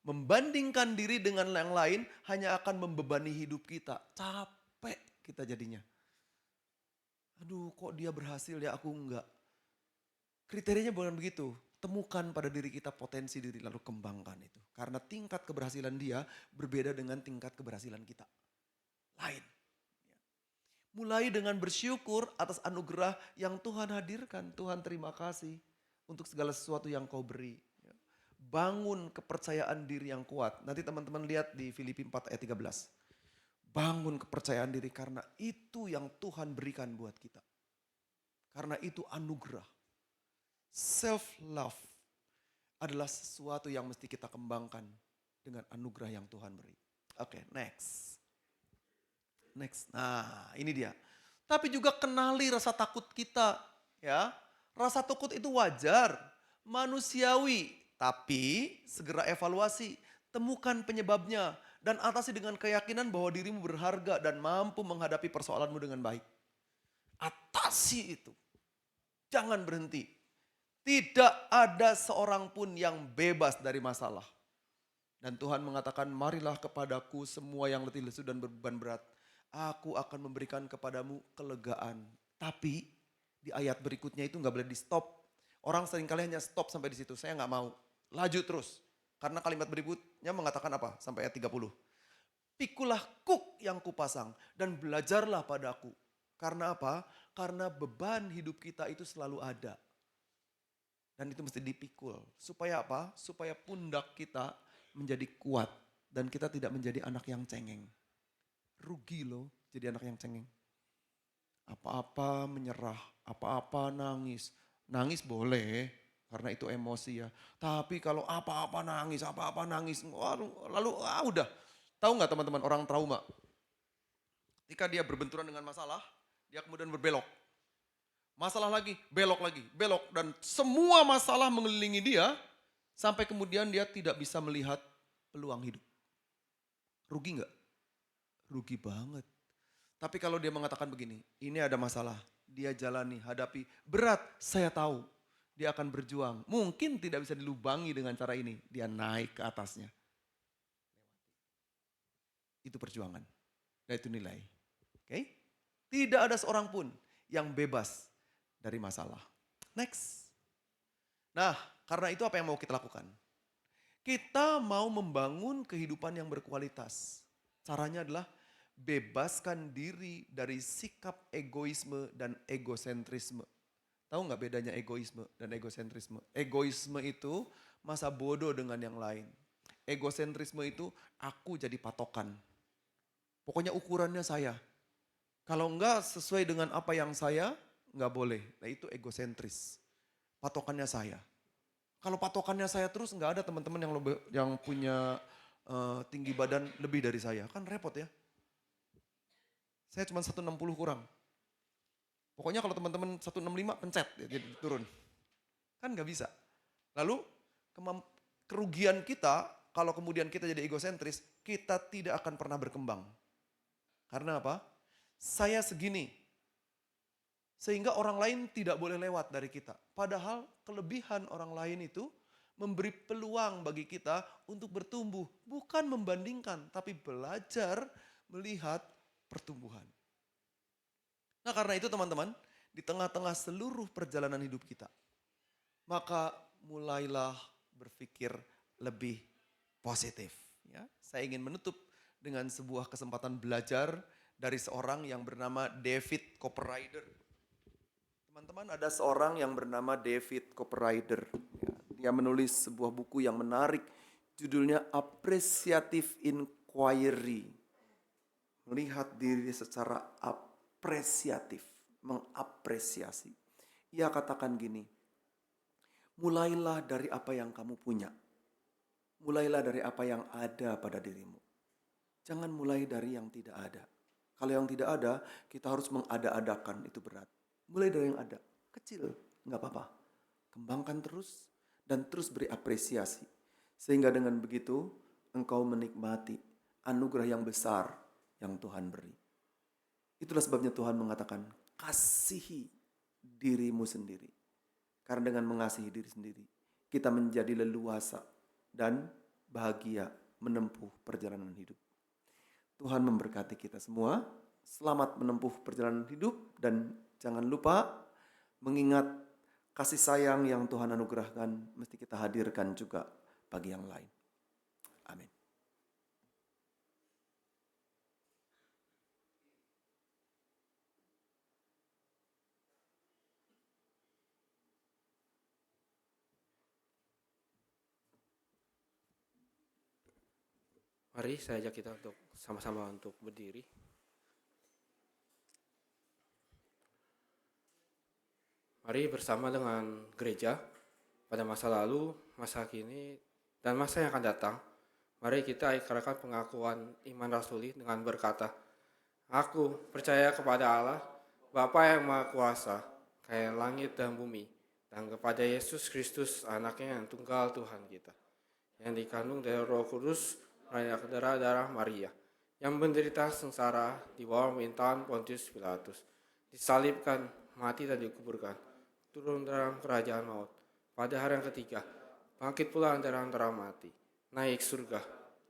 Membandingkan diri dengan yang lain hanya akan membebani hidup kita. Capek kita jadinya. Aduh kok dia berhasil ya aku enggak. Kriterianya bukan begitu. Temukan pada diri kita potensi diri lalu kembangkan itu. Karena tingkat keberhasilan dia berbeda dengan tingkat keberhasilan kita. Lain. Mulai dengan bersyukur atas anugerah yang Tuhan hadirkan. Tuhan terima kasih untuk segala sesuatu yang kau beri. Bangun kepercayaan diri yang kuat. Nanti teman-teman lihat di Filipi 4 ayat 13. Bangun kepercayaan diri karena itu yang Tuhan berikan buat kita. Karena itu anugerah. Self-love adalah sesuatu yang mesti kita kembangkan dengan anugerah yang Tuhan beri. Oke, next. Nah, ini dia. Tapi juga kenali rasa takut kita, ya. Rasa takut itu wajar, manusiawi, tapi segera evaluasi, temukan penyebabnya dan atasi dengan keyakinan bahwa dirimu berharga dan mampu menghadapi persoalanmu dengan baik. Atasi itu. Jangan berhenti. Tidak ada seorang pun yang bebas dari masalah. Dan Tuhan mengatakan, marilah kepadaku semua yang letih lesu dan beban berat. Aku akan memberikan kepadamu kelegaan. Tapi di ayat berikutnya itu gak boleh di stop. Orang seringkali hanya stop sampai di situ. Saya gak mau. Laju terus. Karena kalimat berikutnya mengatakan apa? Sampai ayat 30. Pikulah kuk yang kupasang dan belajarlah padaku. Karena apa? Karena beban hidup kita itu selalu ada. Dan itu mesti dipikul. Supaya apa? Supaya pundak kita menjadi kuat. Dan kita tidak menjadi anak yang cengeng. Rugi loh jadi anak yang cengeng. Apa-apa menyerah, apa-apa nangis. Nangis boleh karena itu emosi ya. Tapi kalau apa-apa nangis, lalu udah. Tahu nggak teman-teman orang trauma? Ketika dia berbenturan dengan masalah, dia kemudian berbelok. Masalah lagi, belok. Dan semua masalah mengelilingi dia, Sampai kemudian dia tidak bisa melihat peluang hidup. Rugi nggak? Rugi banget. Tapi kalau dia mengatakan begini, ini ada masalah, dia jalani, hadapi, berat, saya tahu. Dia akan berjuang, mungkin tidak bisa dilubangi dengan cara ini, dia naik ke atasnya. Itu perjuangan, dan itu nilai. Oke? Tidak ada seorang pun yang bebas dari masalah. Next. Nah, karena itu apa yang mau kita lakukan? Kita mau membangun kehidupan yang berkualitas. Caranya adalah bebaskan diri dari sikap egoisme dan egosentrisme. Tahu nggak bedanya egoisme dan egosentrisme? Egoisme itu masa bodoh dengan yang lain. Egosentrisme itu aku jadi patokan. Pokoknya ukurannya saya. Kalau enggak sesuai dengan apa yang saya, nggak boleh. Nah itu egosentris. Patokannya saya. Kalau patokannya saya terus nggak ada teman-teman yang punya tinggi badan lebih dari saya. Kan repot ya. Saya cuma 160 kurang. Pokoknya kalau teman-teman 165 pencet ya, jadi turun. Kan nggak bisa. Lalu kerugian kita kalau kemudian kita jadi egosentris, kita tidak akan pernah berkembang. Karena apa? Saya segini. Sehingga orang lain tidak boleh lewat dari kita. Padahal kelebihan orang lain itu memberi peluang bagi kita untuk bertumbuh. Bukan membandingkan, tapi belajar melihat pertumbuhan. Nah karena itu teman-teman, di tengah-tengah seluruh perjalanan hidup kita, maka mulailah berpikir lebih positif. Ya, saya ingin menutup dengan sebuah kesempatan belajar dari seorang yang bernama David Copperrider. Teman-teman, ada seorang yang bernama David Copperrider. Ya, dia menulis sebuah buku yang menarik, judulnya Appreciative Inquiry. Melihat diri secara apresiatif, mengapresiasi. Ia katakan gini, mulailah dari apa yang kamu punya. Mulailah dari apa yang ada pada dirimu. Jangan mulai dari yang tidak ada. Kalau yang tidak ada, kita harus mengada-adakan, itu berat. Mulai dari yang ada, kecil, nggak apa-apa. Kembangkan terus dan terus beri apresiasi. Sehingga dengan begitu engkau menikmati anugerah yang besar yang Tuhan beri. Itulah sebabnya Tuhan mengatakan, kasihi dirimu sendiri. Karena dengan mengasihi diri sendiri, kita menjadi leluasa dan bahagia menempuh perjalanan hidup. Tuhan memberkati kita semua. Selamat menempuh perjalanan hidup dan jangan lupa mengingat kasih sayang yang Tuhan anugerahkan mesti kita hadirkan juga bagi yang lain. Amin. Mari saya ajak kita untuk sama-sama untuk berdiri. Mari bersama dengan gereja pada masa lalu, masa kini, dan masa yang akan datang. Mari kita ikrarkan pengakuan iman rasuli dengan berkata, Aku percaya kepada Allah, Bapa yang Maha Kuasa, Kaya langit dan bumi, dan kepada Yesus Kristus, anaknya yang tunggal Tuhan kita, yang dikandung dari Roh Kudus, rakyat darah Maria, yang menderita sengsara di bawah pemerintahan Pontius Pilatus, disalibkan, mati dan dikuburkan, turun dalam kerajaan maut, pada hari yang ketiga, bangkit pula dari antara mati, naik surga,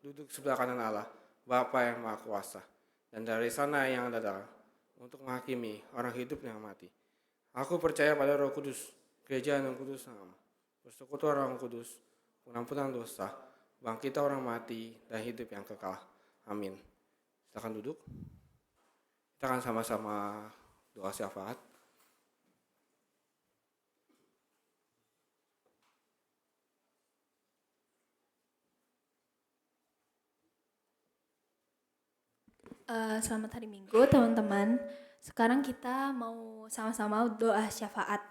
duduk sebelah kanan Allah, Bapa yang Maha Kuasa, dan dari sana yang datang untuk menghakimi orang hidup dan mati. Aku percaya pada Roh Kudus, gereja yang kudus sama, persekutuan Orang Kudus, pengampunan dosa, bangkit orang mati dan hidup yang kekal. Amin. Silakan duduk. Kita akan sama-sama doa syafaat. Selamat hari Minggu teman-teman. Sekarang kita mau sama-sama doa syafaat.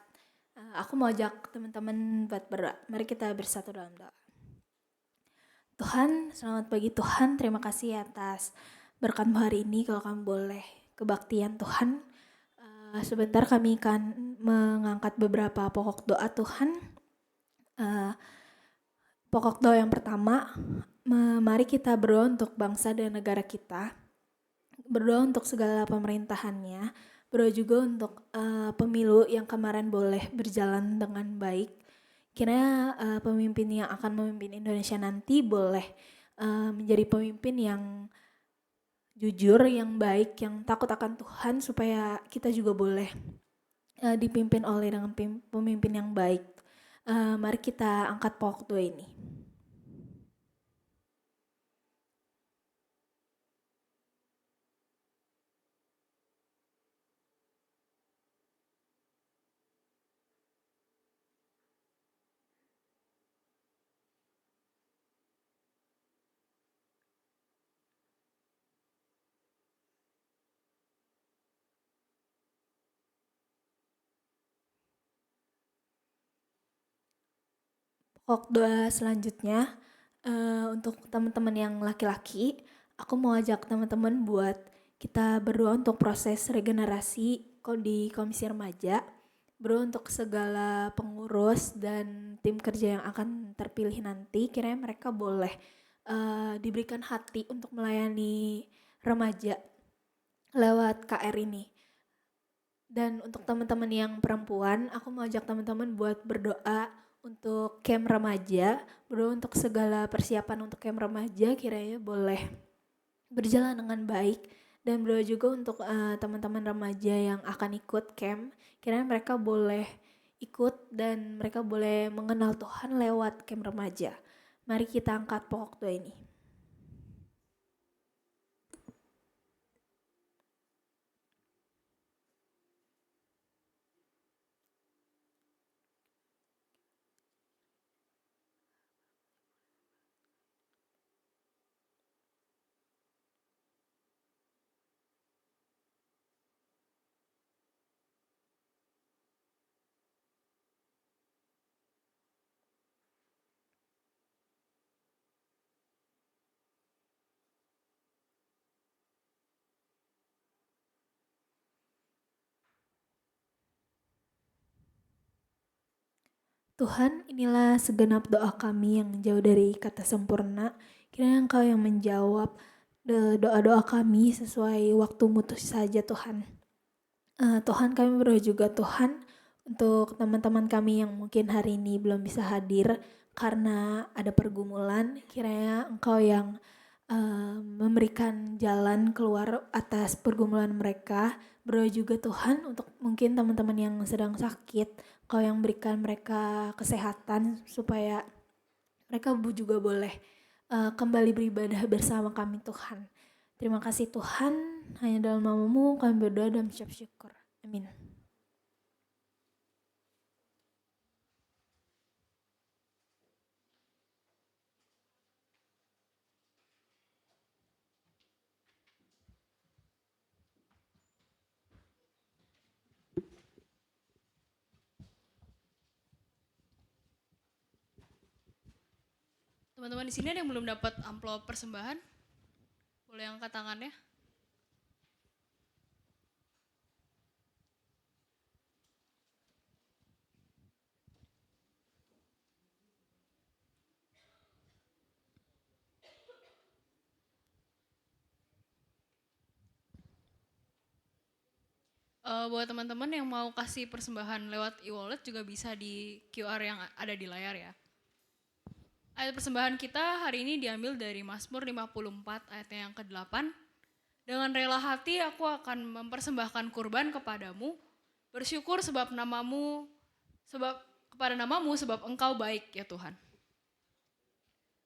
Aku mau ajak teman-teman buat berdoa. Mari kita bersatu dalam doa. Tuhan, selamat pagi Tuhan. Terima kasih atas berkat-Mu hari ini. Kalau kami boleh kebaktian Tuhan, sebentar kami akan mengangkat beberapa pokok doa Tuhan. Pokok doa yang pertama, mari kita berdoa untuk bangsa dan negara kita, berdoa untuk segala pemerintahannya, berdoa juga untuk pemilu yang kemarin boleh berjalan dengan baik. Kiranya pemimpin yang akan memimpin Indonesia nanti boleh menjadi pemimpin yang jujur, yang baik, yang takut akan Tuhan, supaya kita juga boleh dipimpin oleh dengan pemimpin yang baik. Mari kita angkat pokok doa ini. Pokok doa selanjutnya, untuk teman-teman yang laki-laki, aku mau ajak teman-teman buat kita berdoa untuk proses regenerasi di Komisi Remaja, berdoa untuk segala pengurus dan tim kerja yang akan terpilih nanti. Kiranya mereka boleh diberikan hati untuk melayani remaja lewat KR ini. Dan untuk teman-teman yang perempuan, aku mau ajak teman-teman buat berdoa untuk camp remaja, berdoa untuk segala persiapan untuk camp remaja kiranya boleh berjalan dengan baik, dan berdoa juga untuk teman-teman remaja yang akan ikut camp, kiranya mereka boleh ikut dan mereka boleh mengenal Tuhan lewat camp remaja. Mari kita angkat pokok doa ini. Tuhan, inilah segenap doa kami yang jauh dari kata sempurna. Kiranya Engkau yang menjawab doa-doa kami sesuai waktu-Mu saja Tuhan. Tuhan, kami berdoa juga Tuhan untuk teman-teman kami yang mungkin hari ini belum bisa hadir karena ada pergumulan. Kiranya Engkau yang memberikan jalan keluar atas pergumulan mereka. Berdoa juga Tuhan untuk mungkin teman-teman yang sedang sakit, Kau yang berikan mereka kesehatan supaya mereka juga boleh kembali beribadah bersama kami Tuhan. Terima kasih Tuhan, hanya dalam nama-Mu kami berdoa dan mengucap syukur. Amin. Teman-teman di sini ada yang belum dapat amplop persembahan? Boleh angkat tangannya? Buat teman-teman yang mau kasih persembahan lewat e-wallet juga bisa di QR yang ada di layar ya. Ayat persembahan kita hari ini diambil dari Mazmur 54 ayatnya yang ke-8. Dengan rela hati aku akan mempersembahkan kurban kepadamu, bersyukur sebab kepada namamu sebab engkau baik ya Tuhan.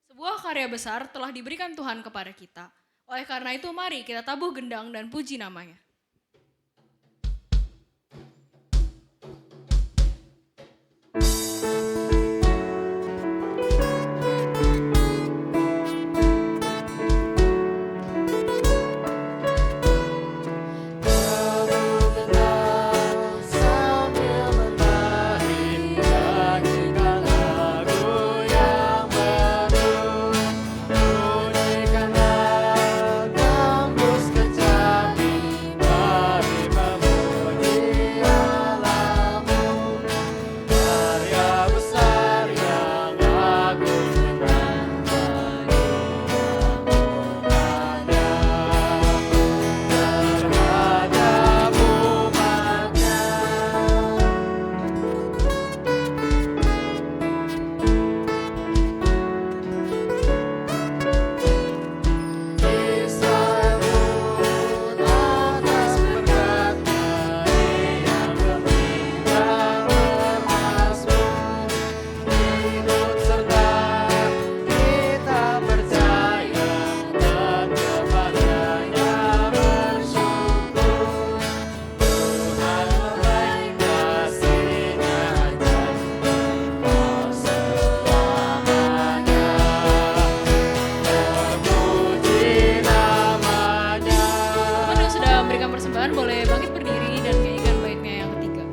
Sebuah karya besar telah diberikan Tuhan kepada kita. Oleh karena itu mari kita tabuh gendang dan puji namanya. Tembus ke jambi persembahan boleh bangkit berdiri dan nyanyikan baitnya yang ketiga.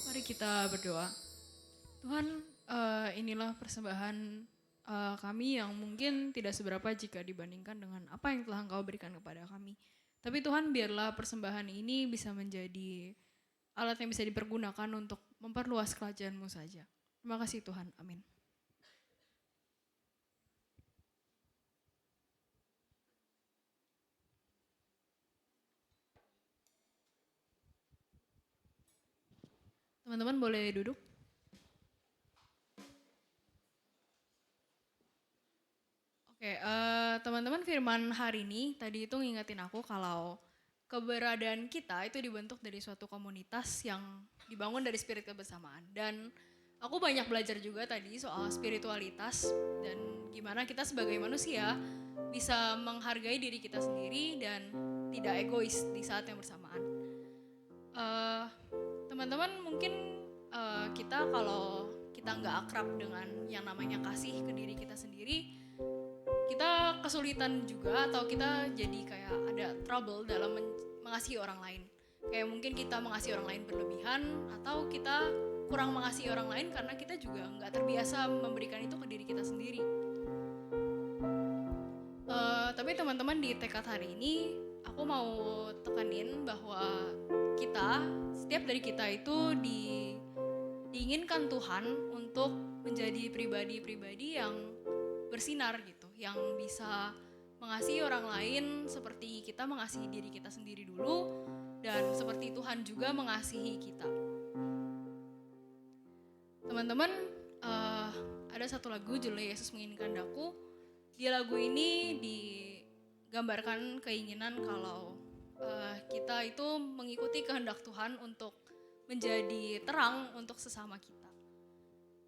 Mari kita berdoa. Tuhan, inilah persembahan kami yang mungkin tidak seberapa jika dibandingkan dengan apa yang telah Engkau berikan kepada kami. Tapi Tuhan, biarlah persembahan ini bisa menjadi alat yang bisa dipergunakan untuk memperluas kerajaan-Mu saja. Terima kasih Tuhan, amin. Teman-teman boleh duduk. Oke, teman-teman, firman hari ini tadi itu ngingetin aku kalau keberadaan kita itu dibentuk dari suatu komunitas yang dibangun dari spirit kebersamaan. Dan aku banyak belajar juga tadi soal spiritualitas dan gimana kita sebagai manusia bisa menghargai diri kita sendiri dan tidak egois di saat yang bersamaan. Teman-teman, mungkin kita kalau kita nggak akrab dengan yang namanya kasih ke diri kita sendiri, kita kesulitan juga atau kita jadi kayak ada trouble dalam mengasihi orang lain. Kayak mungkin kita mengasihi orang lain berlebihan atau kita kurang mengasihi orang lain karena kita juga nggak terbiasa memberikan itu ke diri kita sendiri. Tapi teman-teman, di tekad hari ini aku mau tekanin bahwa setiap dari kita itu diinginkan Tuhan untuk menjadi pribadi-pribadi yang bersinar gitu, yang bisa mengasihi orang lain seperti kita mengasihi diri kita sendiri dulu, dan seperti Tuhan juga mengasihi kita. Teman-teman, ada satu lagu judulnya Yesus Menginginkan Daku. Di lagu ini digambarkan keinginan kalau kita itu mengikuti kehendak Tuhan untuk menjadi terang untuk sesama kita.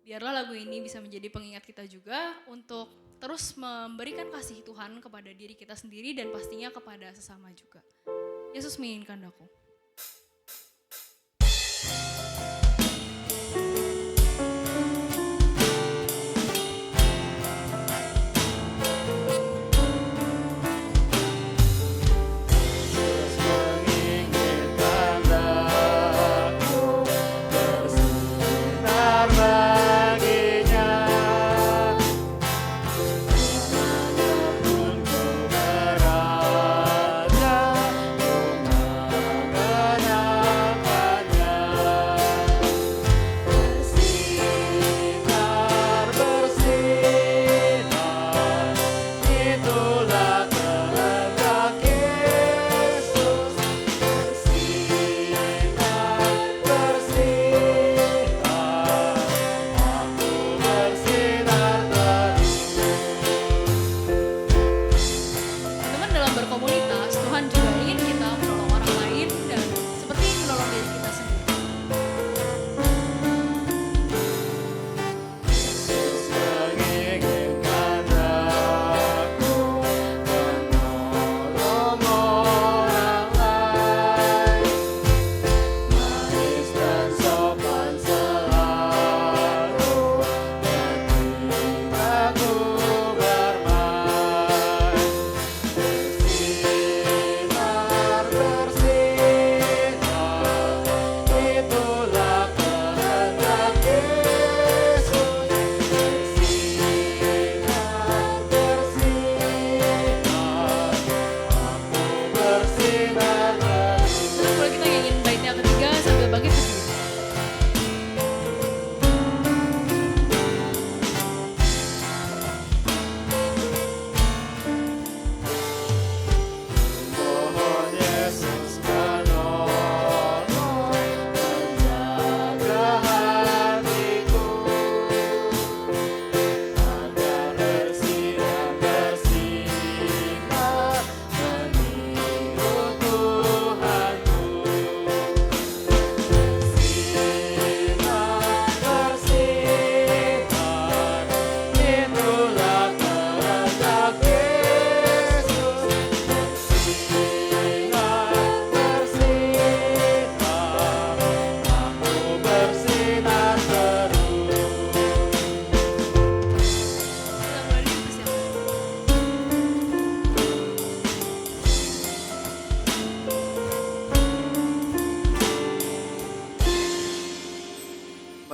Biarlah lagu ini bisa menjadi pengingat kita juga untuk terus memberikan kasih Tuhan kepada diri kita sendiri dan pastinya kepada sesama juga. Yesus menginginkan aku.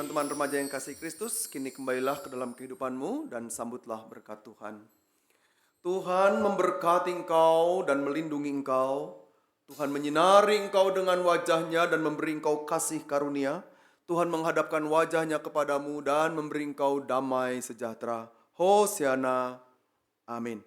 Teman-teman remaja yang kasih Kristus, kini kembalilah ke dalam kehidupanmu dan sambutlah berkat Tuhan. Tuhan memberkati engkau dan melindungi engkau. Tuhan menyinari engkau dengan wajahnya dan memberi engkau kasih karunia. Tuhan menghadapkan wajahnya kepadamu dan memberi engkau damai sejahtera. Hosiana. Amin.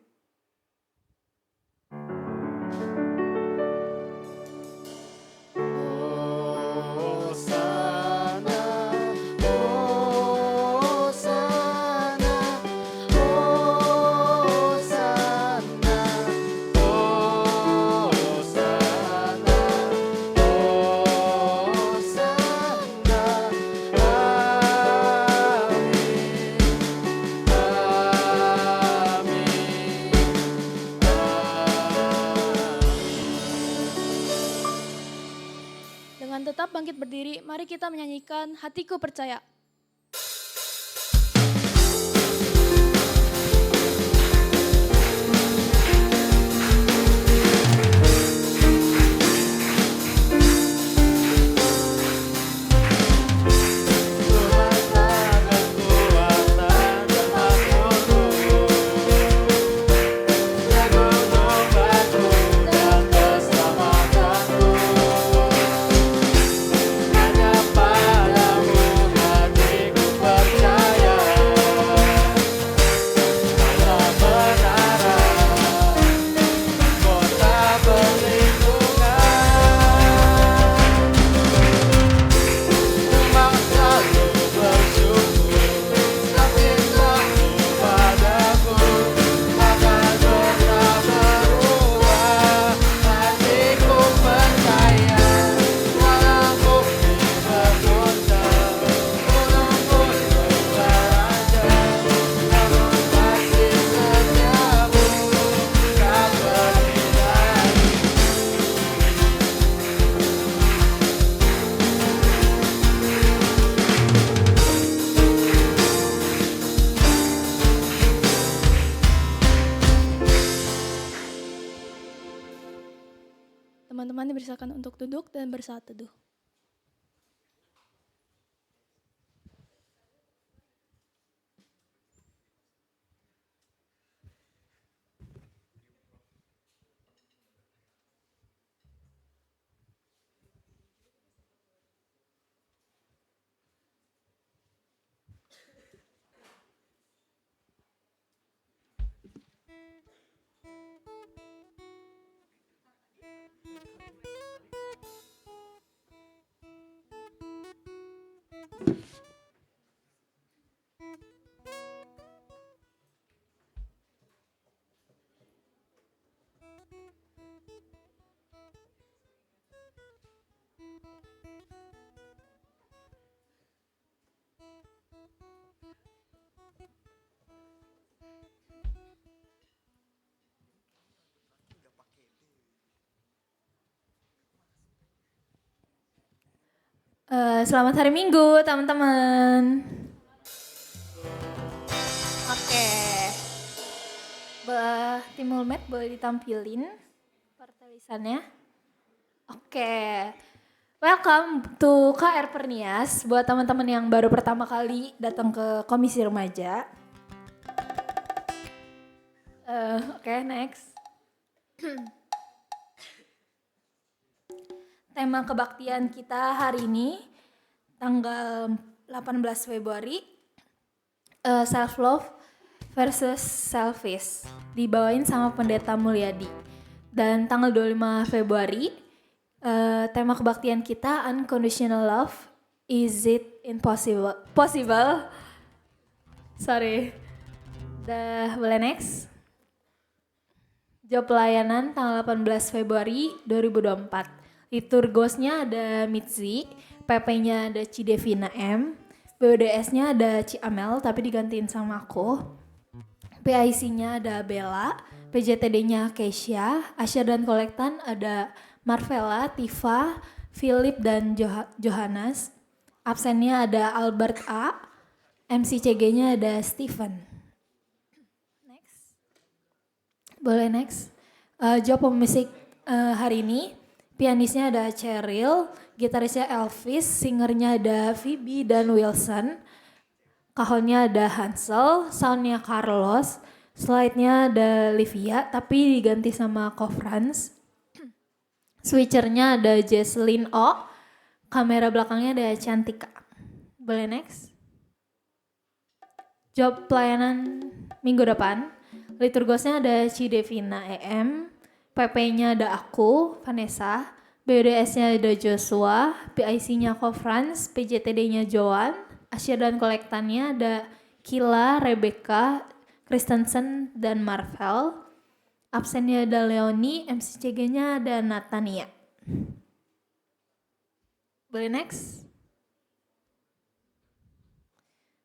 Dengan tetap bangkit berdiri, mari kita menyanyikan Hatiku Percaya. Teman-teman dipersilakan untuk duduk dan bersaat teduh. Selamat hari Minggu, teman-teman. Oke. Tim Mulmed boleh ditampilin pertulisannya. Oke. Welcome to KR Pernias buat teman-teman yang baru pertama kali datang ke Komisi Remaja. Oke, next. Tema kebaktian kita hari ini tanggal 18 Februari self love versus selfish dibawain sama Pendeta Mulyadi. Dan tanggal 25 Februari tema kebaktian kita unconditional love, is it possible? Sorry. Boleh next. Job pelayanan tanggal 18 Februari 2024. Liturgosnya ada Mitzi, PP-nya ada Cidevina M, BODS-nya ada Ci Amel tapi digantiin sama aku. PIC-nya ada Bella, PJTD-nya Keisha, Asya dan Kolektan ada Marvella, Tifa, Philip dan Johannes. Absennya ada Albert A, MCCG-nya ada Stephen. Next. Boleh next. Job pemusik hari ini Pianisnya ada Cheryl, gitarisnya Elvis, singernya ada Phoebe dan Wilson. Kahonnya ada Hansel, soundnya Carlos, slide-nya ada Livia tapi diganti sama Ko Franz. Switchernya ada Jesslyn O, kamera belakangnya ada Cantika. Boleh next? Job pelayanan minggu depan, liturgosnya ada Cidevina EM, PP-nya ada aku, Vanessa, BUDS-nya ada Joshua, PIC-nya Ko Franz, PJTD-nya Joan, Asia dan kolektannya ada Kila, Rebecca, Kristensen, dan Marvel. Absennya ada Leoni, MCCG-nya ada Natania. Boleh next?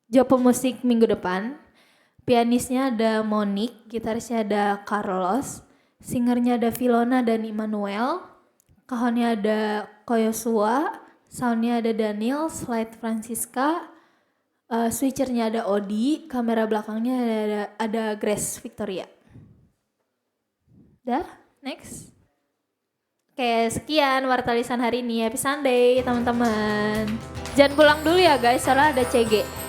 Job pemusik minggu depan, pianisnya ada Monique, gitarisnya ada Carlos, singernya ada Filona dan Immanuel, kahonnya ada Koyosua, soundnya ada Daniel, slide Francisca, switchernya ada Odi, kamera belakangnya ada Grace Victoria. Dah, next. Oke, sekian warta lisan hari ini, happy Sunday teman-teman. Jangan pulang dulu ya guys, soalnya ada CG.